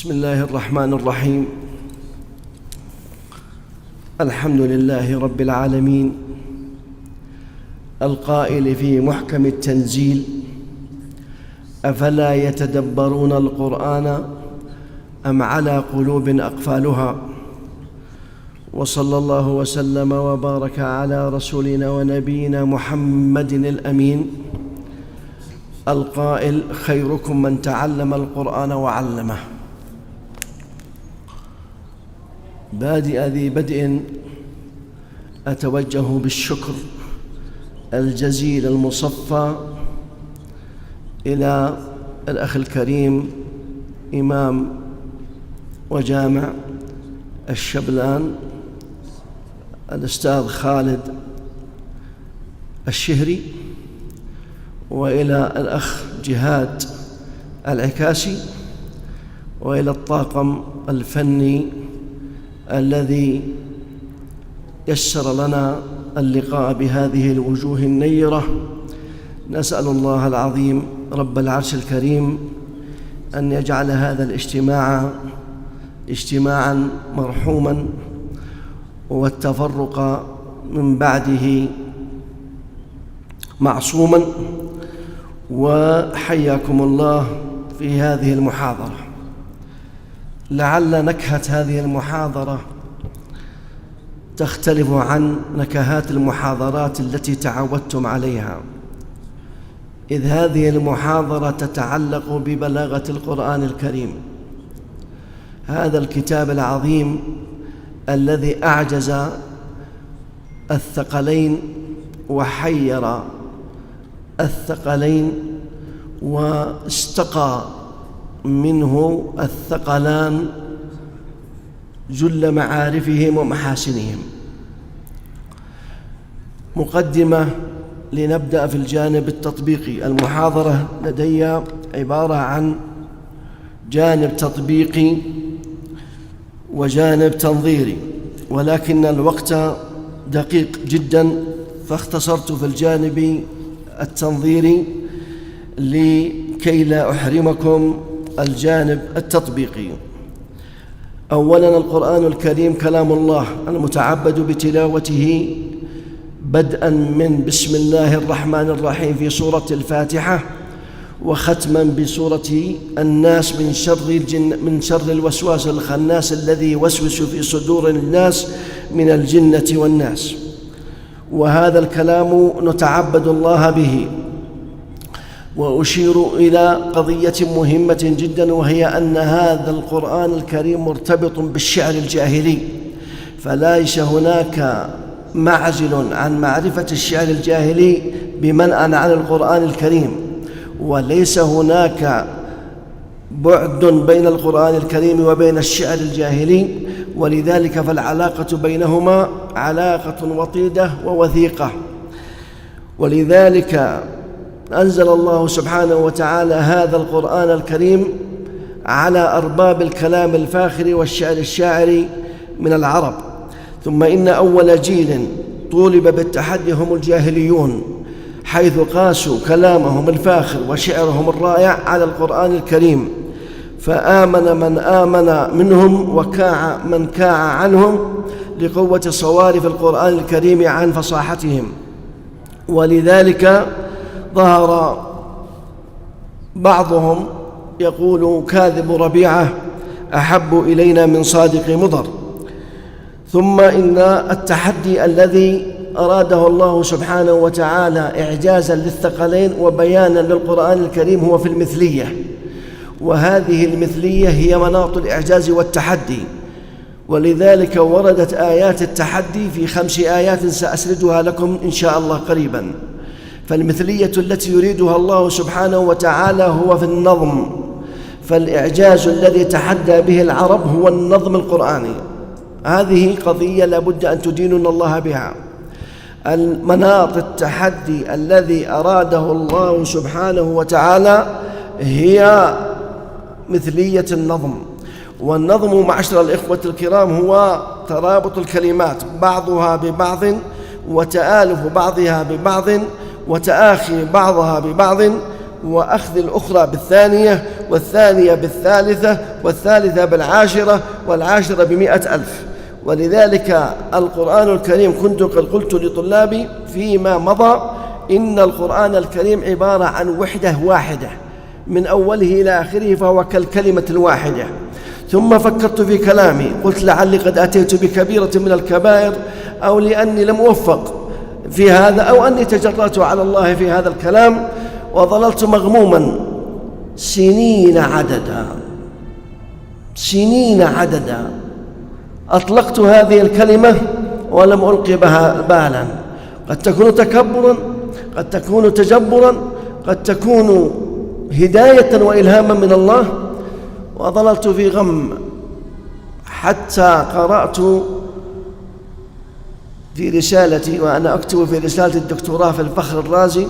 بسم الله الرحمن الرحيم. الحمد لله رب العالمين القائل في محكم التنزيل: أفلا يتدبرون القرآن أم على قلوب أقفالها. وصلى الله وسلم وبارك على رسولنا ونبينا محمد الأمين القائل: خيركم من تعلم القرآن وعلمه. بادئ ذي بدء أتوجه بالشكر الجزيل المصفى إلى الأخ الكريم إمام وجامع الشبلان الأستاذ خالد الشهري، وإلى الأخ جهاد العكاسي، وإلى الطاقم الفني الذي يسر لنا اللقاء بهذه الوجوه النيرة. نسأل الله العظيم رب العرش الكريم أن يجعل هذا الاجتماع اجتماعا مرحوما، والتفرق من بعده معصوما. وحياكم الله في هذه المحاضرة. لعل نكهة هذه المحاضرة تختلف عن نكهات المحاضرات التي تعودتم عليها، إذ هذه المحاضرة تتعلق ببلاغة القرآن الكريم، هذا الكتاب العظيم الذي أعجز الثقلين وحير الثقلين واستقى منه الثقلان جل معارفهم ومحاسنهم. مقدمة لنبدأ في الجانب التطبيقي. المحاضرة لدي عبارة عن جانب تطبيقي وجانب تنظيري، ولكن الوقت دقيق جدا، فاختصرت في الجانب التنظيري لكي لا أحرمكم الجانب التطبيقي. أولا، القرآن الكريم كلام الله المتعبد بتلاوته بدءا من بسم الله الرحمن الرحيم في سورة الفاتحة، وختما بسورة الناس من شر الوسواس الخناس الذي يوسوس في صدور الناس من الجنة والناس. وهذا الكلام نتعبد الله به. وأشير إلى قضية مهمة جدا، وهي أن هذا القرآن الكريم مرتبط بالشعر الجاهلي، فليس هناك معزل عن معرفة الشعر الجاهلي بمنع عن القرآن الكريم، وليس هناك بعد بين القرآن الكريم وبين الشعر الجاهلي، ولذلك فالعلاقة بينهما علاقة وطيدة ووثيقة. ولذلك أنزل الله سبحانه وتعالى هذا القرآن الكريم على أرباب الكلام الفاخر والشعر الشاعر من العرب. ثم إن أول جيل طولب بالتحدي هم الجاهليون، حيث قاسوا كلامهم الفاخر وشعرهم الرائع على القرآن الكريم، فآمن من آمن منهم وكاع من كاع عنهم لقوة صوارف القرآن الكريم عن فصاحتهم. ولذلك ظهر بعضهم يقول: كاذب ربيعة أحب إلينا من صادق مضر. ثم إن التحدي الذي أراده الله سبحانه وتعالى إعجازا للثقلين وبيانا للقرآن الكريم هو في المثلية، وهذه المثلية هي مناط الإعجاز والتحدي. ولذلك وردت آيات التحدي في 5 آيات سأسردها لكم إن شاء الله قريبا. فالمثلية التي يريدها الله سبحانه وتعالى هو في النظم، فالإعجاز الذي تحدى به العرب هو النظم القرآني. هذه قضية لابد أن تدينون الله بها. المناط التحدي الذي أراده الله سبحانه وتعالى هي مثلية النظم. والنظم معشر الإخوة الكرام هو ترابط الكلمات بعضها ببعض، وتآلف بعضها ببعض، وتآخي بعضها ببعض، وأخذ الأخرى بالثانية، والثانية بالثالثة، والثالثة بالعاشرة، والعاشرة ب100,000. ولذلك القرآن الكريم كنت قد قلت لطلابي فيما مضى إن القرآن الكريم عبارة عن وحدة واحدة من أوله إلى آخره، فهو كالكلمة الواحدة. ثم فكرت في كلامي، قلت لعلي قد أتيت بكبيرة من الكبائر، أو لأني لم أوفق في هذا، أو أني تجرأت على الله في هذا الكلام، وظللت مغموما سنين عددا أطلقت هذه الكلمة ولم ألقي بها بالا. قد تكون تكبرا، قد تكون تجبرا، قد تكون هداية وإلهاما من الله، وظللت في غم حتى قرأت في رسالتي، وأنا أكتب في رسالة الدكتوراه في الفخر الرازي،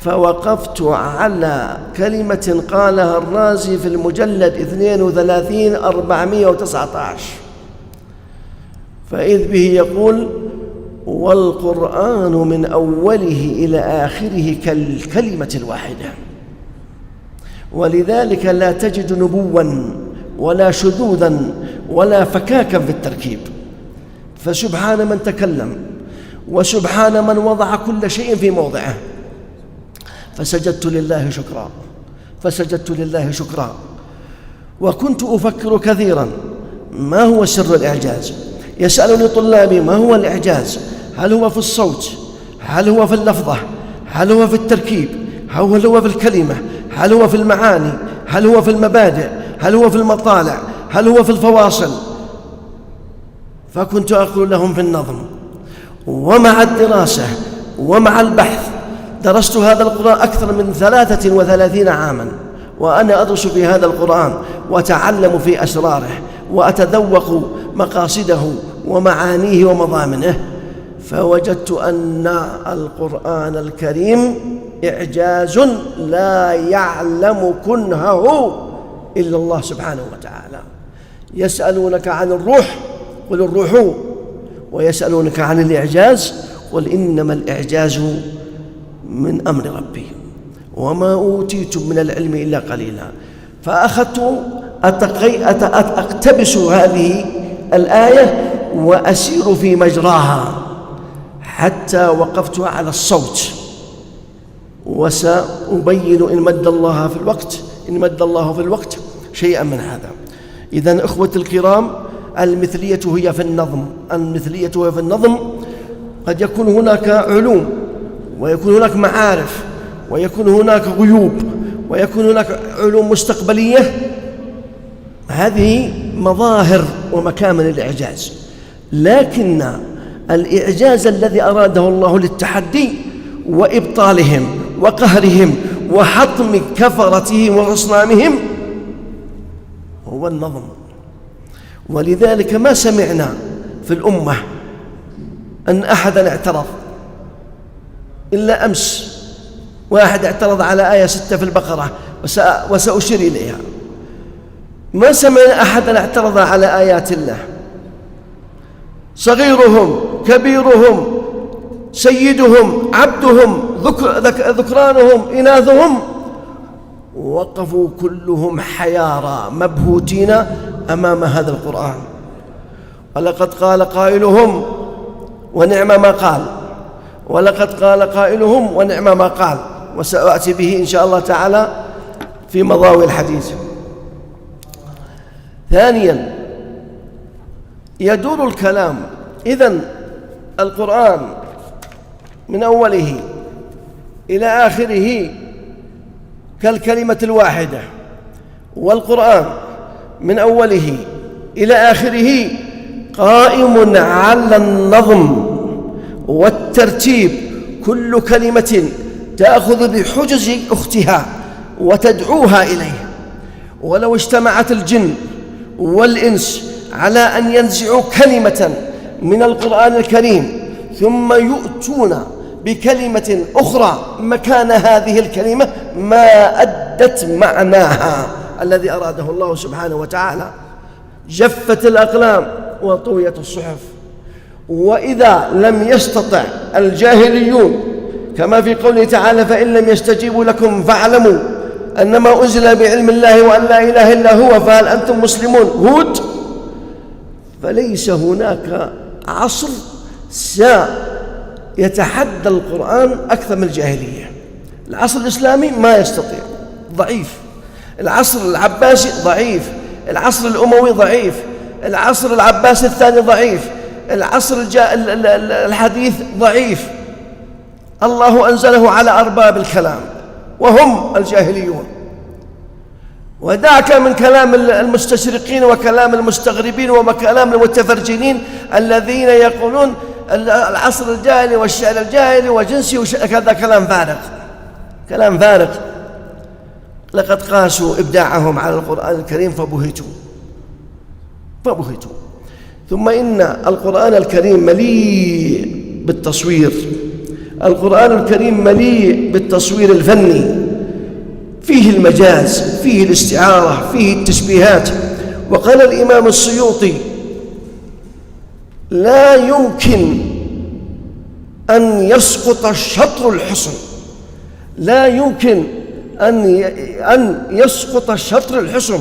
فوقفت على كلمة قالها الرازي في المجلد 32/419، فإذ به يقول: والقرآن من أوله إلى آخره كالكلمة الواحدة. ولذلك لا تجد نبوا ولا شذوذا ولا فكاكا في التركيب. فسبحان من تكلم، وسبحان من وضع كل شيء في موضعه. فسجدت لله شكرا. وكنت أفكر كثيرا ما هو سر الإعجاز. يسألني طلابي: ما هو الإعجاز؟ هل هو في الصوت؟ هل هو في اللفظة؟ هل هو في التركيب؟ هل هو في الكلمة؟ هل هو في المعاني؟ هل هو في المبادئ؟ هل هو في المطالع؟ هل هو في الفواصل؟ فكنت أقول لهم: في النظم. ومع الدراسة ومع البحث درست هذا القرآن أكثر من 33 عاما، وأنا أدرس في هذا القرآن وأتعلم في أسراره وأتذوق مقاصده ومعانيه ومضامنه، فوجدت أن القرآن الكريم إعجاز لا يعلم كنهه إلا الله سبحانه وتعالى. يسألونك عن الروح قل الروح، ويسألونك عن الإعجاز قل إنما الإعجاز من أمر ربي وما أوتيتم من العلم إلا قليلا. فأخذت أقتبس هذه الآية وأسير في مجراها حتى وقفت على الصوت، وسأبين إن مد الله في الوقت شيئا من هذا. إذن أخوتي الكرام، المثلية هي في النظم. قد يكون هناك علوم، ويكون هناك معارف، ويكون هناك غيوب، ويكون هناك علوم مستقبلية. هذه مظاهر ومكامن الإعجاز. لكن الإعجاز الذي أراده الله للتحدي وإبطالهم وقهرهم وحطم كفرتهم وأصنامهم هو النظم. ولذلك ما سمعنا في الأمة أن أحدا اعترض إلا أمس. واحد اعترض على آية 6 في البقرة وسأشير إليها. ما سمعنا أحدا اعترض على آيات الله، صغيرهم كبيرهم سيدهم عبدهم ذكرانهم إناثهم، وقفوا كلهم حيارى مبهوتين أمام هذا القرآن. ولقد قال قائلهم ونعم ما قال، ولقد قال قائلهم ونعم ما قال، وسأأتي به إن شاء الله تعالى في مضاوي الحديث. ثانيا، يدور الكلام. إذن القرآن من أوله إلى آخره كالكلمة الواحدة، والقرآن من أوله إلى آخره قائم على النظم والترتيب. كل كلمة تأخذ بحجز أختها وتدعوها إليه. ولو اجتمعت الجن والإنس على أن ينزعوا كلمة من القرآن الكريم ثم يؤتون بكلمة أخرى مكان هذه الكلمة ما أدت معناها الذي أراده الله سبحانه وتعالى. جفت الأقلام وطويت الصحف. وإذا لم يستطع الجاهليون كما في قوله تعالى: فإن لم يستجيبوا لكم فاعلموا أنما أنزل بعلم الله وأن لا إله إلا هو فهل أنتم مسلمون هود. فليس هناك عصر سيتحدى القرآن أكثر من الجاهلية. العصر الإسلامي ما يستطيع، ضعيف. العصر العباسي ضعيف، العصر الأموي ضعيف، العصر العباسي الثاني ضعيف، العصر الحديث ضعيف. الله أنزله على أرباب الكلام وهم الجاهليون. ودعك من كلام المستشرقين وكلام المستغربين وكلام المتفرجين الذين يقولون العصر الجاهلي والشعر الجاهلي وجنسي هذا كلام فارغ، كلام فارغ. لقد قاسوا إبداعهم على القرآن الكريم فبهتوا. ثم إن القرآن الكريم مليء بالتصوير، القرآن الكريم مليء بالتصوير الفني، فيه المجاز، فيه الاستعارة، فيه التشبيهات. وقال الإمام السيوطي: لا يمكن أن يسقط شطر الحسن، لا يمكن أن يسقط شطر الحسن.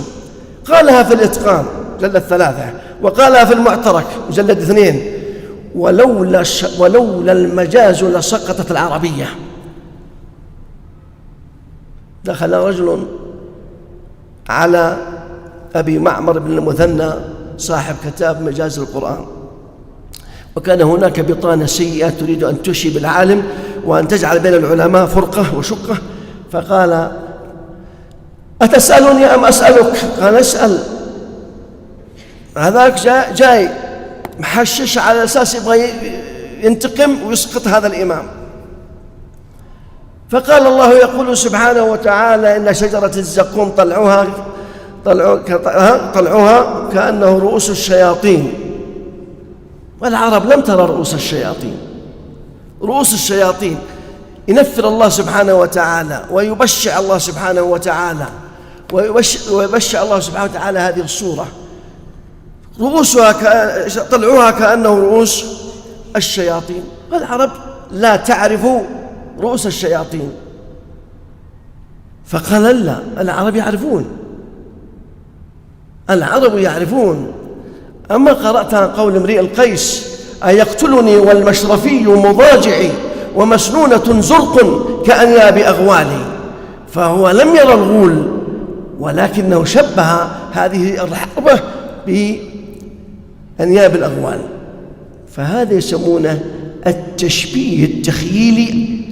قالها في الإتقان مجلد 3، وقالها في المعترك مجلد 2: ولولا المجاز لسقطت العربية. دخل رجل على أبي معمر بن المثنى صاحب كتاب مجاز القرآن، وكان هناك بطانة سيئة تريد أن تشي بالعالم وأن تجعل بين العلماء فرقة وشقة، فقال: أتسألني أم أسألك؟ قال: اسأل. هذاك جاي محشش على أساس يبغى ينتقم ويسقط هذا الإمام. فقال الله يقول سبحانه وتعالى: إن شجرة الزقوم طلعها كأنه رؤوس الشياطين. والعرب لم ترى رؤوس الشياطين. رؤوس الشياطين ينفر الله سبحانه وتعالى ويبشع الله سبحانه وتعالى ويبشع الله سبحانه وتعالى هذه الصورة. طلعوها كأنه رؤوس الشياطين. والعرب لا تعرف رؤوس الشياطين. فقال: لا، العرب يعرفون، العرب يعرفون. أما قرأت عن قول امرئ القيس: أيقتلني والمشرفي مضاجعي ومسنونة زرق كأنياب أغوالي. فهو لم يرى الغول، ولكنه شبه هذه الحربة بأنياب الأغوال. فهذا يسمونه التشبيه التخييلي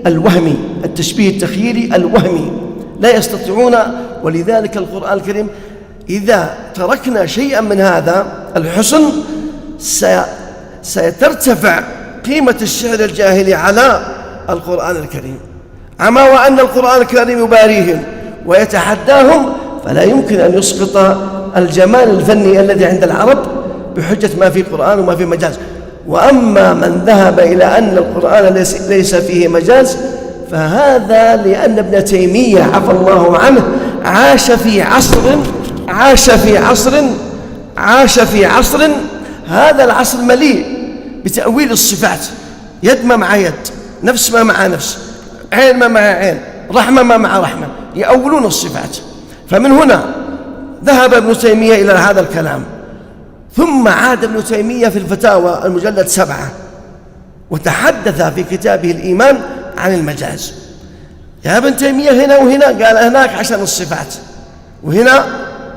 الوهمي، التشبيه التخييلي الوهمي، لا يستطيعون. ولذلك القرآن الكريم إذا تركنا شيئا من هذا الحسن سترتفع قيمة الشعر الجاهلي على القرآن الكريم. أما وأن القرآن الكريم يباريهم ويتحداهم، فلا يمكن أن يسقط الجمال الفني الذي عند العرب بحجة ما في قرآن وما في مجاز. وأما من ذهب إلى أن القرآن ليس فيه مجاز فهذا لأن ابن تيمية عفى الله عنه عاش في عصر هذا العصر مليء بتأويل الصفات. يد ما مع يد، نفس ما مع نفس، عين ما مع عين، رحمة ما مع رحمة، يأولون الصفات. فمن هنا ذهب ابن تيمية إلى هذا الكلام. ثم عاد ابن تيمية في الفتاوى المجلد 7 وتحدث في كتابه الإيمان عن المجاز. يا ابن تيمية هنا وهنا، قال هناك عشان الصفات، وهنا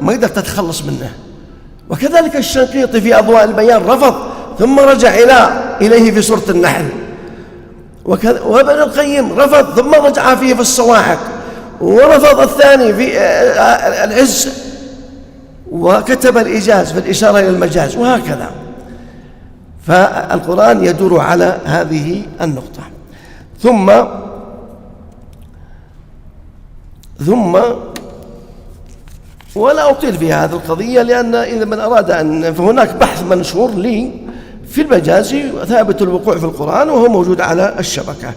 ما قدرت تتخلص منه. وكذلك الشنقيطي في أضواء البيان رفض، ثم رجع إليه في سورة النحل. وابن القيم رفض، ثم رجع فيه في الصواعق، ورفض الثاني في العز، وكتب الإيجاز في الإشارة إلى المجاز، وهكذا. فالقرآن يدور على هذه النقطة. ثم ولا أطيل في هذه القضية، لأن إذا من أراد أن، فهناك بحث منشور لي في المجاز ثابت الوقوع في القرآن وهو موجود على الشبكة.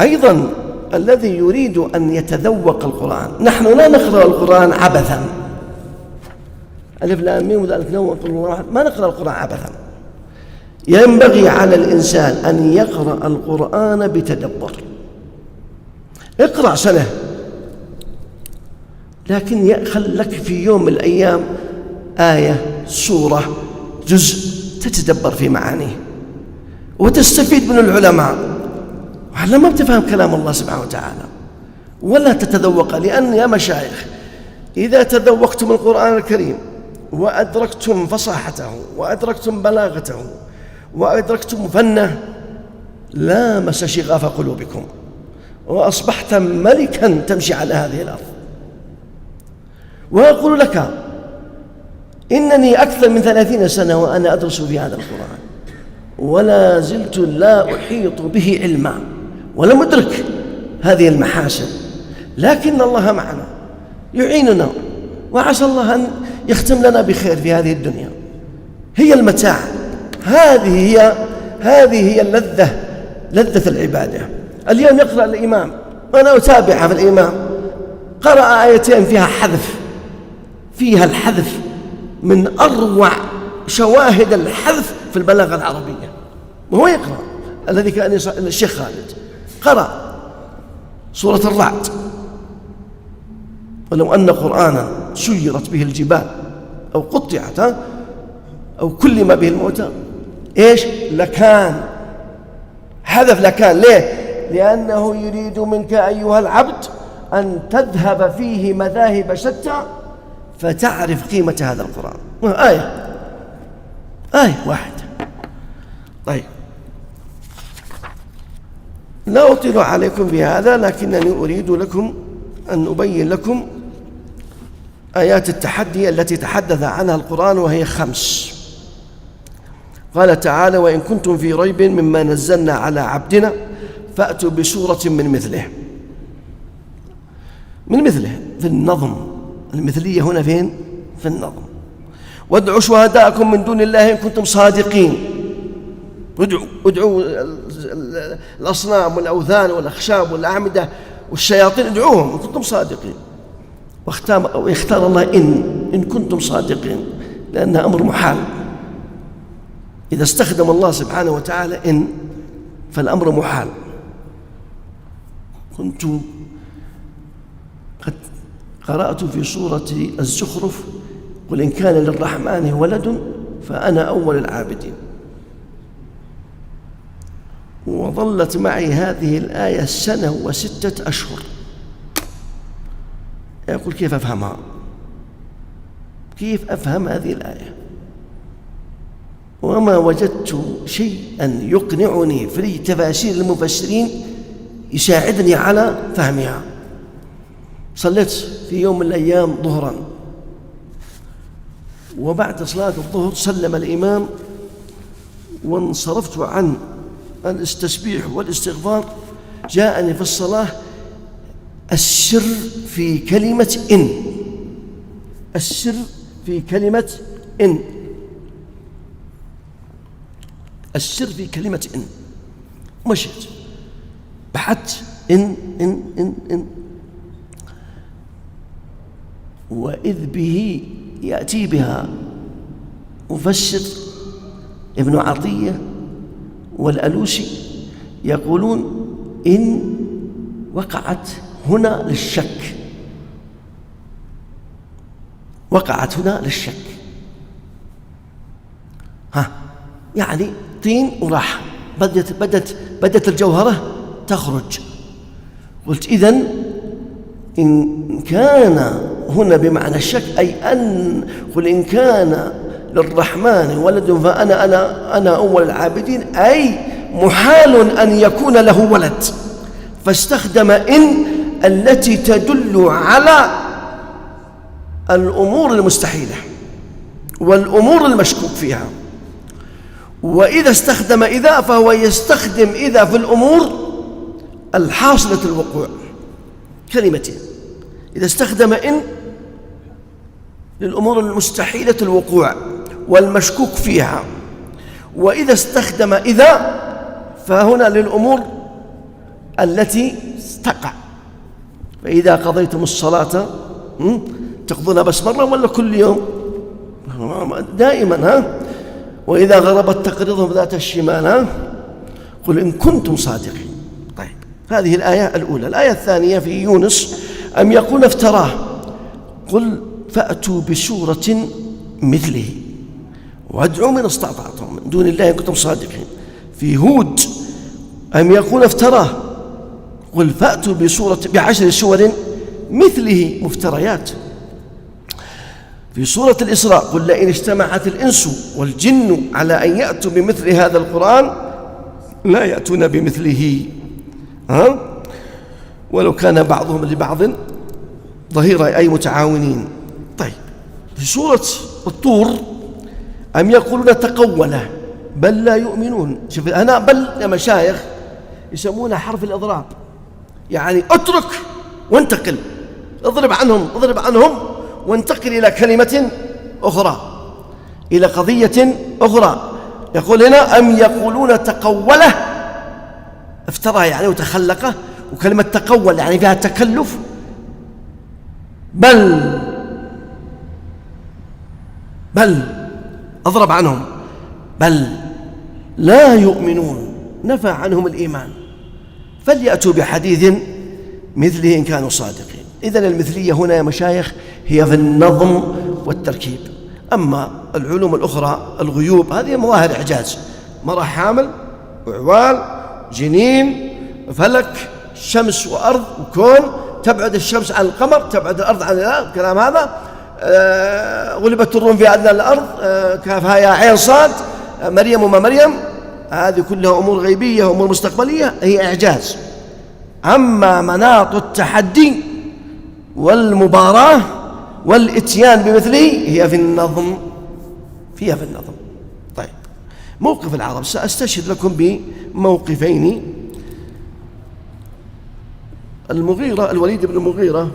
أيضا الذي يريد أن يتذوق القرآن، نحن لا نقرأ القرآن عبثا، ألف لام ميم وذلك نوع، ما نقرأ القرآن عبثا. ينبغي على الإنسان أن يقرأ القرآن بتدبر. اقرأ سنة، لكن خلك في يوم من الأيام آية، سورة، جزء تتدبر في معانيه وتستفيد من العلماء. وعلى ما بتفهم كلام الله سبحانه وتعالى ولا تتذوق، لأن يا مشايخ إذا تذوقتم القرآن الكريم وأدركتم فصاحته وأدركتم بلاغته وأدركتم فنه لامس شغاف قلوبكم وأصبحت ملكا تمشي على هذه الأرض. وأقول لك إنني أكثر من 30 سنة وأنا أدرس في هذا القرآن ولا زلت لا أحيط به علما ولم أدرك هذه المحاسن، لكن الله معنا يعيننا، وعسى الله أن يختم لنا بخير في هذه الدنيا. هي المتاع، هذه هي اللذة، لذة العبادة. اليوم يقرأ الإمام وأنا أتابعها في الإمام، قرأ آيتين فيها الحذف من أروع شواهد الحذف في البلاغة العربية. وهو يقرأ الذي كان الشيخ خالد قرأ سورة الرعد: ولو أن قرآنا سيرت به الجبال أو قطعت أو كلم به الموتى إيش لكان، حذف لكان. ليه؟ لأنه يريد منك أيها العبد أن تذهب فيه مذاهب شتى فتعرف قيمة هذا القرآن. آية واحدة. طيب، لا أطيل عليكم بهذا، لكنني أريد لكم أن أبين لكم آيات التحدي التي تحدث عنها القرآن، وهي 5. قال تعالى: وإن كنتم في ريب مما نزلنا على عبدنا فأتوا بسورة من مثله في النظم. المثلية هنا فين؟ في النظم. وادعوا شهداءكم من دون الله إن كنتم صادقين. ادعوا الأصنام والأوثان والأخشاب والأعمدة والشياطين، ادعوهم إن كنتم صادقين. ويختار الله إن كنتم صادقين، لأنها أمر محال. إذا استخدم الله سبحانه وتعالى إن فالأمر محال. كنت قد قرأت في سورة الزخرف: قل إن كان للرحمن ولد فأنا أول العابدين. وظلت معي هذه الآية 1 و6 أشهر. أقول كيف أفهمها؟ كيف أفهم هذه الآية؟ وما وجدت شيئا يقنعني في تفاسير المفسرين يساعدني على فهمها. صليت في يوم من الأيام ظهرا، وبعد صلاة الظهر سلم الإمام وانصرفت عن التسبيح والاستغفار. جاءني في الصلاة السر في كلمة إن، السر في كلمة إن، السر في كلمة إن. مشيت بحثت إن وإذ به يأتي بها مفسر ابن عطية والألوسي، يقولون إن وقعت هنا للشك، وقعت هنا للشك. يعني طين وراح بدت الجوهرة تخرج. قلت إذن إن كان هنا بمعنى الشك، أي أن قل إن كان للرحمن ولد فأنا أول العابدين، أي محال أن يكون له ولد. فاستخدم إن التي تدل على الأمور المستحيلة والأمور المشكوك فيها. وإذا استخدم إذا فهو يستخدم إذا في الأمور الحاصلة الوقوع، كلمتين. إذا استخدم إن للأمور المستحيلة الوقوع والمشكوك فيها، وإذا استخدم إذا فهنا للأمور التي تقع. فإذا قضيتم الصلاة تقضونها بس مرة ولا كل يوم؟ دائما. وإذا غربت تقرضهم ذات الشمال قل إن كنتم صادقين. طيب، هذه الآية الأولى. الآية الثانية في يونس: أم يقولون افتراه قل فأتوا بسورة مثله وادعوا من استطعتم من دون الله إن كنتم صادقين. في هود: أم يقولون افتراه قل فأتوا ب10 سور مثله مفتريات. في سورة الإسراء: قل لئن اجتمعت الإنس والجن على أن يأتوا بمثل هذا القرآن لا يأتون بمثله ولو كان بعضهم لبعض ظهيرا أي متعاونين. طيب، في سورة الطور: أم يقولون تقوله بل لا يؤمنون. شوف هنا بل يا مشايخ يسمونها حرف الإضراب، يعني اترك وانتقل، اضرب عنهم وانتقل إلى كلمة أخرى، إلى قضية أخرى. يقول هنا: أم يقولون تقوله، افترى يعني وتخلقه، وكلمة تقول يعني فيها تكلف. بل أضرب عنهم، بل لا يؤمنون، نفى عنهم الإيمان، فليأتوا بحديث مثله إن كانوا صادقين. إذن المثلية هنا يا مشايخ هي في النظم والتركيب. أما العلوم الأخرى الغيوب هذه مظاهر إعجاز، مرة حامل وعوال جنين فلك شمس وأرض وكون، تبعد الشمس عن القمر، تبعد الأرض عن الكلام هذا، غلبت الروم في أدنى الأرض، كافها يا عين صاد، مريم وما مريم، هذه كلها أمور غيبية وأمور مستقبلية هي إعجاز. أما مناط التحدي والمباراة والإتيان بمثله هي في النظم، فيها في النظم. طيب، موقف العرب سأستشهد لكم بموقفين. الوليد بن المغيرة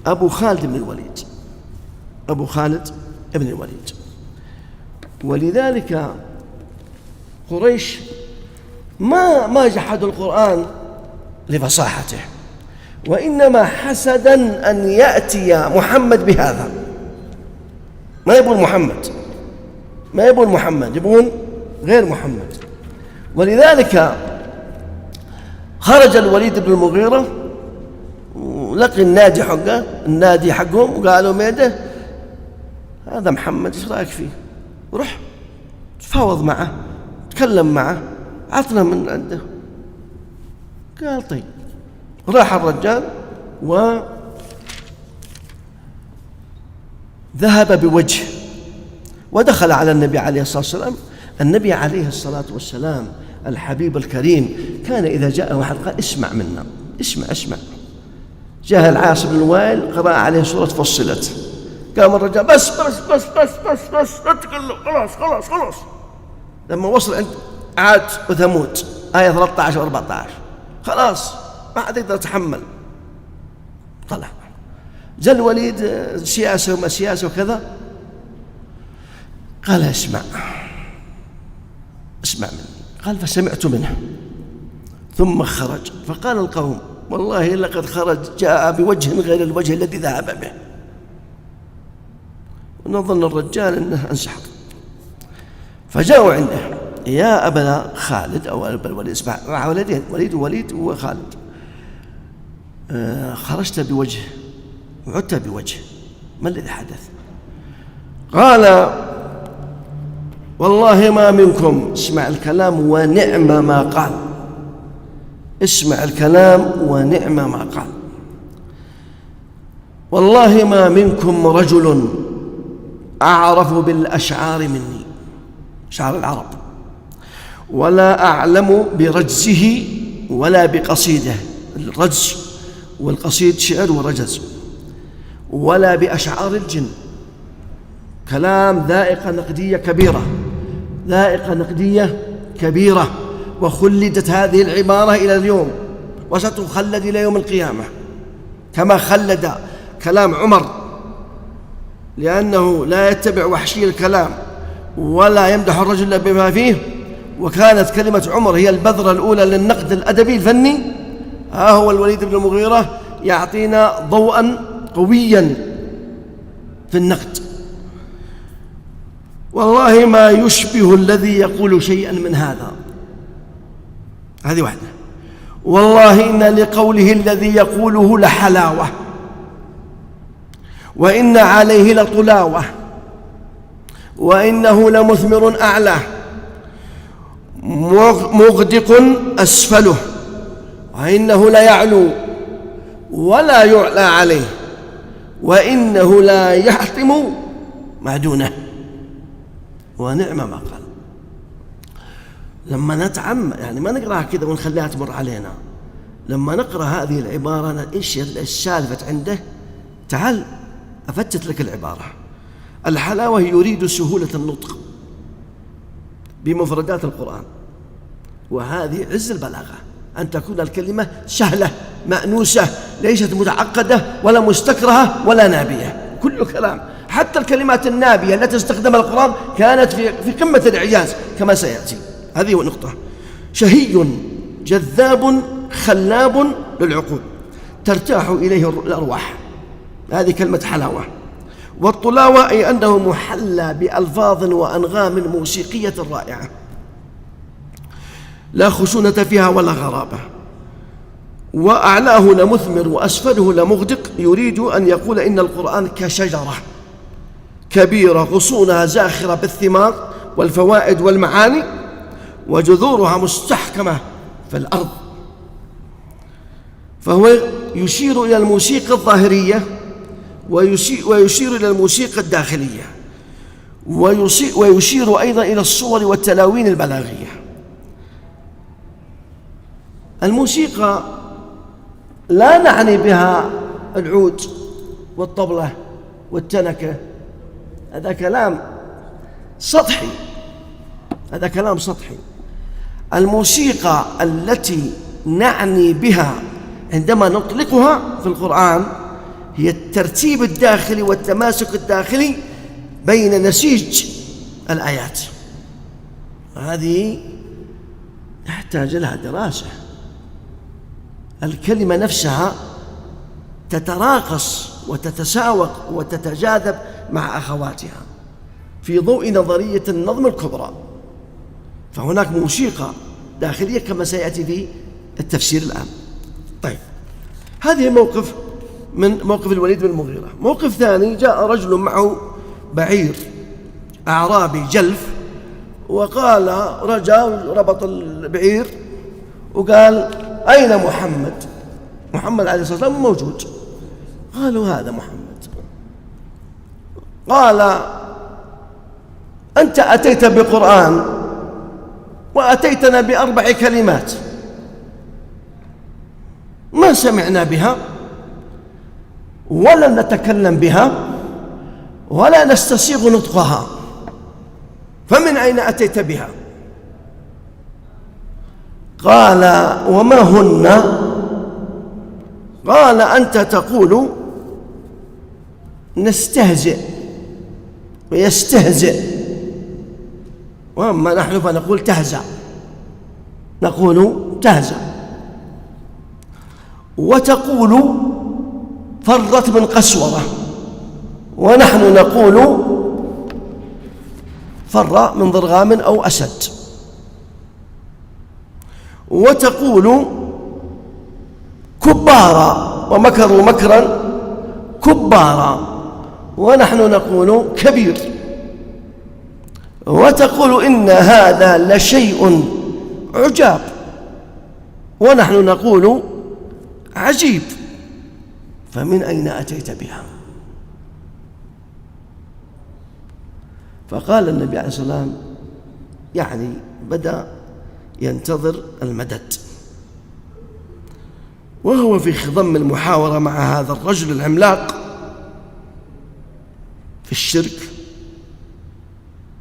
أبو خالد بن الوليد، ولذلك قريش ما جحدوا القرآن لفصاحته، وإنما حسدا أن يأتي محمد بهذا. ما يبون محمد، يبون غير محمد. ولذلك خرج الوليد بن المغيرة ولقي النادي حقهم وقالوا ميده هذا محمد، ايش رايك فيه؟ روح تفاوض معه، تكلم معه، عطنا من عنده. قال طيب. راح الرجال وذهب بوجه ودخل على النبي عليه الصلاة والسلام. النبي عليه الصلاة والسلام الحبيب الكريم كان إذا جاء واحد قال اسمع منا، اسمع. جاء العاص بن الوائل قرأ عليه سورة فصلت، قام الرجال بس لا تتكلم، خلاص. لما وصل عند عاد وثمود آية 13 و14 خلاص ما عاد يقدر يتحمل، طلع. جاء الوليد سياسة وما سياسة وكذا، قال اسمع مني. قال فسمعت منه، ثم خرج فقال القوم والله لقد خرج جاء بوجه غير الوجه الذي ذهب به. ونظن الرجال أنه انسحب، فجاءوا عنده: يا أبا خالد أو أبا الوليد، مع ولدين وليد وخالد، خرجت بوجه وعدت بوجه، ما الذي حدث؟ قال والله ما منكم، اسمع الكلام ونعم ما قال، اسمع الكلام ونعم ما قال، والله ما منكم رجل أعرف بالأشعار مني، أشعار العرب، ولا أعلم برجزه ولا بقصيده، الرجز والقصيد شعر ورجز، ولا بأشعار الجن، كلام ذائقة نقدية كبيرة، وخلدت هذه العبارة إلى اليوم وستخلد إلى يوم القيامة، كما خلد كلام عمر لأنه لا يتبع وحشي الكلام ولا يمدح الرجل بما فيه، وكانت كلمة عمر هي البذرة الأولى للنقد الأدبي الفني. ها هو الوليد بن المغيرة يعطينا ضوءا قويا في النقد. والله ما يشبه الذي يقول شيئا من هذا، هذه واحدة. والله إن لقوله الذي يقوله لحلاوة، وإن عليه لطلاوة، وإنه لمثمر أعلى مغدق أسفله، وإنه لا يعلو ولا يعلى عليه، وإنه لا يحطم ما دونه. ونعم ما قال. لما نتعمق يعني ما نقرأها كذا ونخليها تمر علينا، لما نقرأ هذه العبارة إيش السالفة عنده؟ تعال أفتت لك العبارة. الحلاوة يريد سهولة النطق بمفردات القرآن، وهذه عز البلاغة، أن تكون الكلمة سهلة مأنوسة، ليست متعقدة ولا مستكرهة ولا نابية. كل كلام، حتى الكلمات النابية التي استخدمها القرآن كانت في قمة الإعجاز كما سيأتي. هذه نقطة. شهي جذاب خلاب للعقول، ترتاح إليه الأرواح، هذه كلمة حلاوة. والطلاوة أي أنه محلى بألفاظ وأنغام موسيقية رائعة لا خشونة فيها ولا غرابة. وأعلاه لمثمر وأسفله لمغدق، يريد أن يقول إن القرآن كشجرة كبيرة غصونها زاخرة بالثمار والفوائد والمعاني، وجذورها مستحكمة في الأرض. فهو يشير إلى الموسيقى الظاهرية ويشير إلى الموسيقى الداخلية، ويشير أيضا إلى الصور والتلاوين البلاغية. الموسيقى لا نعني بها العود والطبلة والتنكة، هذا كلام سطحي، هذا كلام سطحي. الموسيقى التي نعني بها عندما نطلقها في القرآن هي الترتيب الداخلي والتماسك الداخلي بين نسيج الآيات، هذه يحتاج لها دراسة. الكلمة نفسها تتراقص وتتساوق وتتجاذب مع أخواتها في ضوء نظرية النظم الكبرى، فهناك موسيقى داخلية كما سيأتي في التفسير الآن. طيب، هذه موقف من موقف الوليد بن المغيرة. موقف ثاني، جاء رجل معه بعير أعرابي جلف، وقال رجل ربط البعير وقال أين محمد؟ محمد عليه الصلاة والسلام موجود. قالوا هذا محمد. قال أنت أتيت بقرآن وأتيتنا بأربع كلمات ما سمعنا بها ولن نتكلم بها ولا نستسيغ نطقها، فمن أين أتيت بها؟ قال وما هن؟ قال أنت تقول نستهزئ ويستهزئ، وأما نحن فنقول تهزأ، نقول تهزأ. وتقول فرت من قسورة، ونحن نقول فر من ضرغام أو أسد. وتقول كبارا ومكروا مكرا كبارا، ونحن نقول كبير. وتقول إن هذا لشيء عجاب، ونحن نقول عجيب، فمن أين أتيت بها؟ فقال النبي عليه الصلاة والسلام، يعني بدأ ينتظر المدد، وهو في خضم المحاورة مع هذا الرجل العملاق في الشرك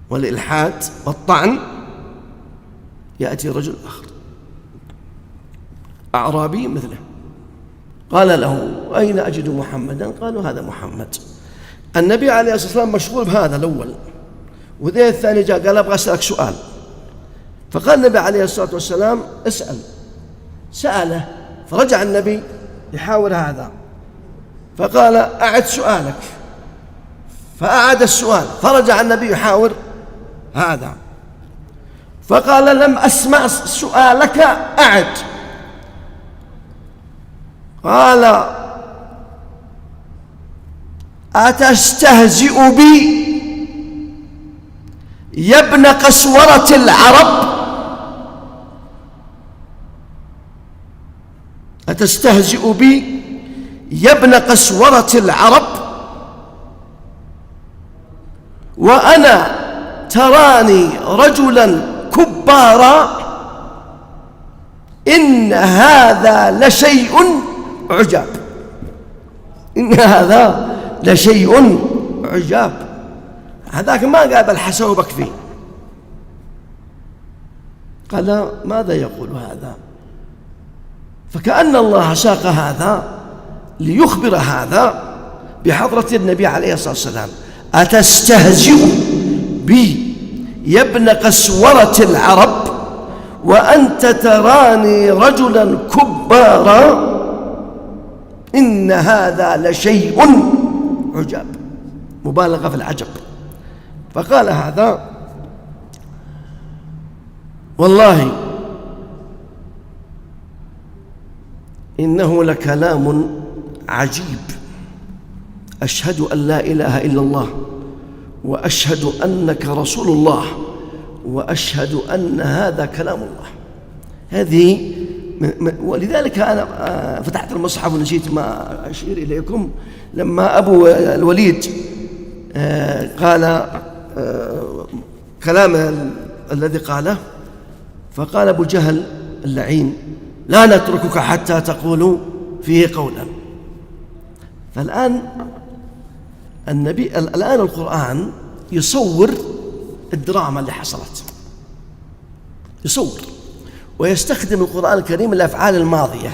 والإلحاد والطعن، يأتي رجل آخر أعرابي مثله، قال له أين أجد محمدا؟ قالوا هذا محمد. النبي عليه الصلاة والسلام مشغول بهذا الأول، وذي الثاني جاء قال أبغى أسألك سؤال. فقال النبي عليه الصلاة والسلام اسأل. سأله، فرجع النبي يحاور هذا، فقال أعد سؤالك، فأعاد السؤال، فرجع النبي يحاور هذا، فقال لم أسمع سؤالك أعد، قال: أتستهزئ بي يا ابن قسورة العرب؟ أتستهزئ بي يا ابن قسورة العرب؟ وأنا تراني رجلا كبارا، إن هذا لشيء عجاب. إن هذا لشيء عجاب. هذاك ما قال حسوبك فيه. قال: ماذا يقول هذا؟ فكأن الله ساق هذا ليخبر هذا بحضرة النبي عليه الصلاة والسلام: أتستهزئ بي يا ابن قسورة العرب وأنت تراني رجلا كبارا، إن هذا لشيء عجاب. مبالغة في العجب. فقال هذا: والله إنه لكلام عجيب، أشهد أن لا إله إلا الله وأشهد أنك رسول الله وأشهد أن هذا كلام الله. هذه ولذلك أنا فتحت المصحف ونسيت ما أشير إليكم. لما أبو الوليد قال كلام الذي قاله، فقال أبو جهل اللعين: لا نتركك حتى تقولوا فيه قولا. فالآن الآن القرآن يصور الدراما اللي حصلت، يصور ويستخدم القرآن الكريم الأفعال الماضية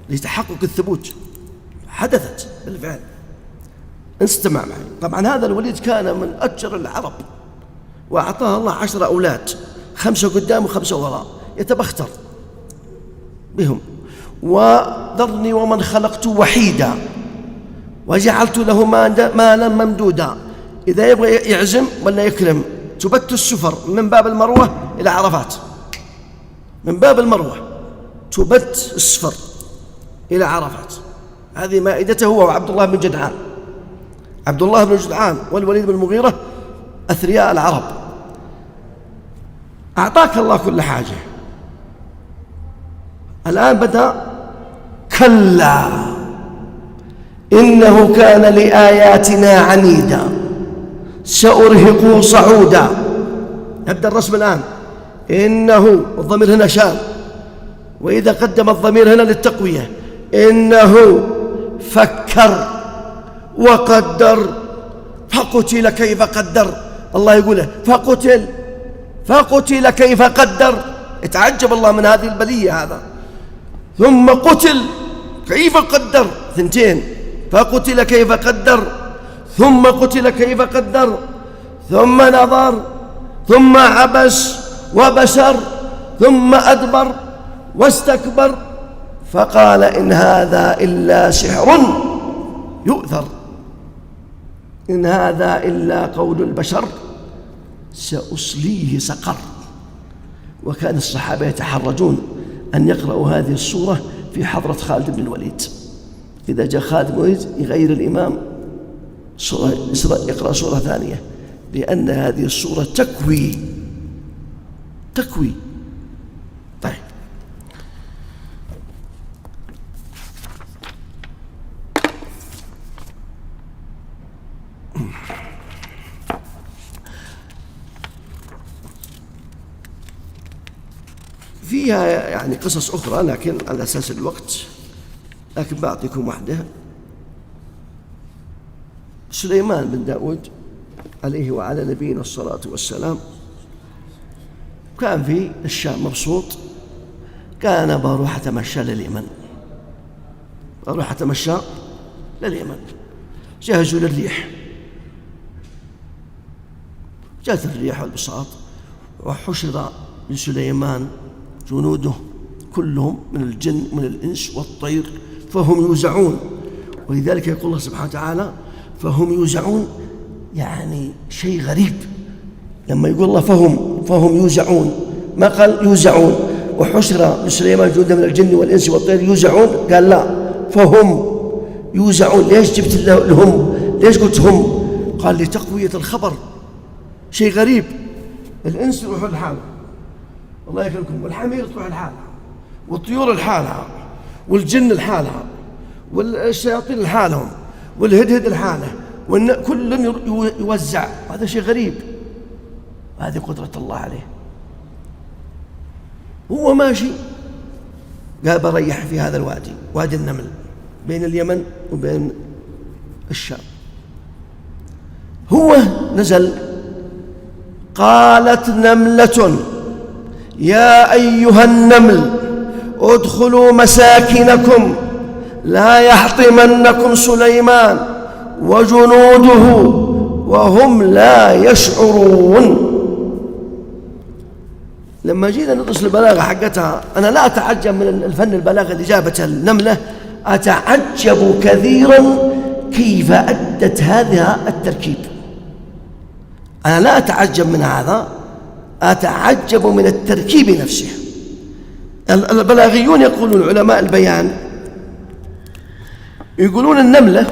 لتحقق الثبوت. حدثت بالفعل. استمع معي. طبعا هذا الوليد كان من أتجر العرب، وأعطاه الله 10 أولاد، 5 قدام و5 وراء، يتبختر بهم. وذرني ومن خلقت وحيدا وجعلت له مالا ممدودا. إذا يبغى يعزم ولا يكرم تبت السفر من باب المروة إلى عرفات، من باب المروة تبت السفر إلى عرفات. هذه مائدته هو وعبد الله بن جدعان. عبد الله بن جدعان والوليد بن المغيرة أثرياء العرب. أعطاك الله كل حاجة. الآن بدأ: كلا إنه كان لآياتنا عنيدا سأرهقه صعودا. يبدأ الرسم الآن. إنه، الضمير هنا شان، وإذا قدم الضمير هنا للتقوية. إنه فكر وقدر فقتل كيف قدر. الله يقوله: فقتل كيف قدر. اتعجب الله من هذه البلية. هذا ثم قتل كيف قدر، 2. فقتل كيف قدر ثم قتل كيف قدر ثم نظر ثم عبس وبشر ثم أدبر واستكبر فقال: إن هذا إلا سحر يؤثر، إن هذا إلا قول البشر، سأصليه سقر. وكان الصحابة يتحرجون أن يقرأوا هذه السورة في حضرة خالد بن الوليد. إذا جاء خالد بن الوليد يغير الإمام يقرأ سورة ثانية، لأن هذه السورة تكوي. طيب، فيها يعني قصص أخرى لكن على أساس الوقت، لكن بعطيكم واحدة. سليمان بن داود عليه وعلى نبينا الصلاة والسلام كان في الشام مبسوط، كان بروح أتمشى لليمن، بروح أتمشى لليمن. جهزوا للريح، جاءت الريح والبساط، وحشر لسليمان جنوده كلهم من الجن من الإنس والطير فهم يوزعون. ولذلك يقول الله سبحانه وتعالى: فهم يوزعون، يعني شيء غريب لما يقول الله فهم يوزعون، ما قال يوزعون. وحشر لسليمان جنوده من الجن والإنس والطير يوزعون، قال لا، فهم يوزعون. ليش جبت لهم؟ ليش قلت هم؟ قال لتقوية الخبر. شيء غريب، الإنس يروحوا لحالهم، الله يكرمكم، والحمير تروح لحالها، والطيور لحالها، والجن لحالها، والشياطين لحالهم، والهدهد لحاله، كل يوزع. هذا شيء غريب، هذه قدرة الله عليه. هو ماشي قال بريح في هذا الوادي، وادي النمل، بين اليمن وبين الشام. هو نزل، قالت نملة يا أيها النمل ادخلوا مساكنكم لا يحطمنكم سليمان وجنوده وهم لا يشعرون. لما جينا ندرس البلاغة حقتها، أنا لا أتعجب من الفن البلاغة اللي جابتها النملة، أتعجب كثيرا كيف أدت هذا التركيب. أنا لا أتعجب من هذا، أتعجب من التركيب نفسه. البلاغيون يقولون، علماء البيان يقولون النملة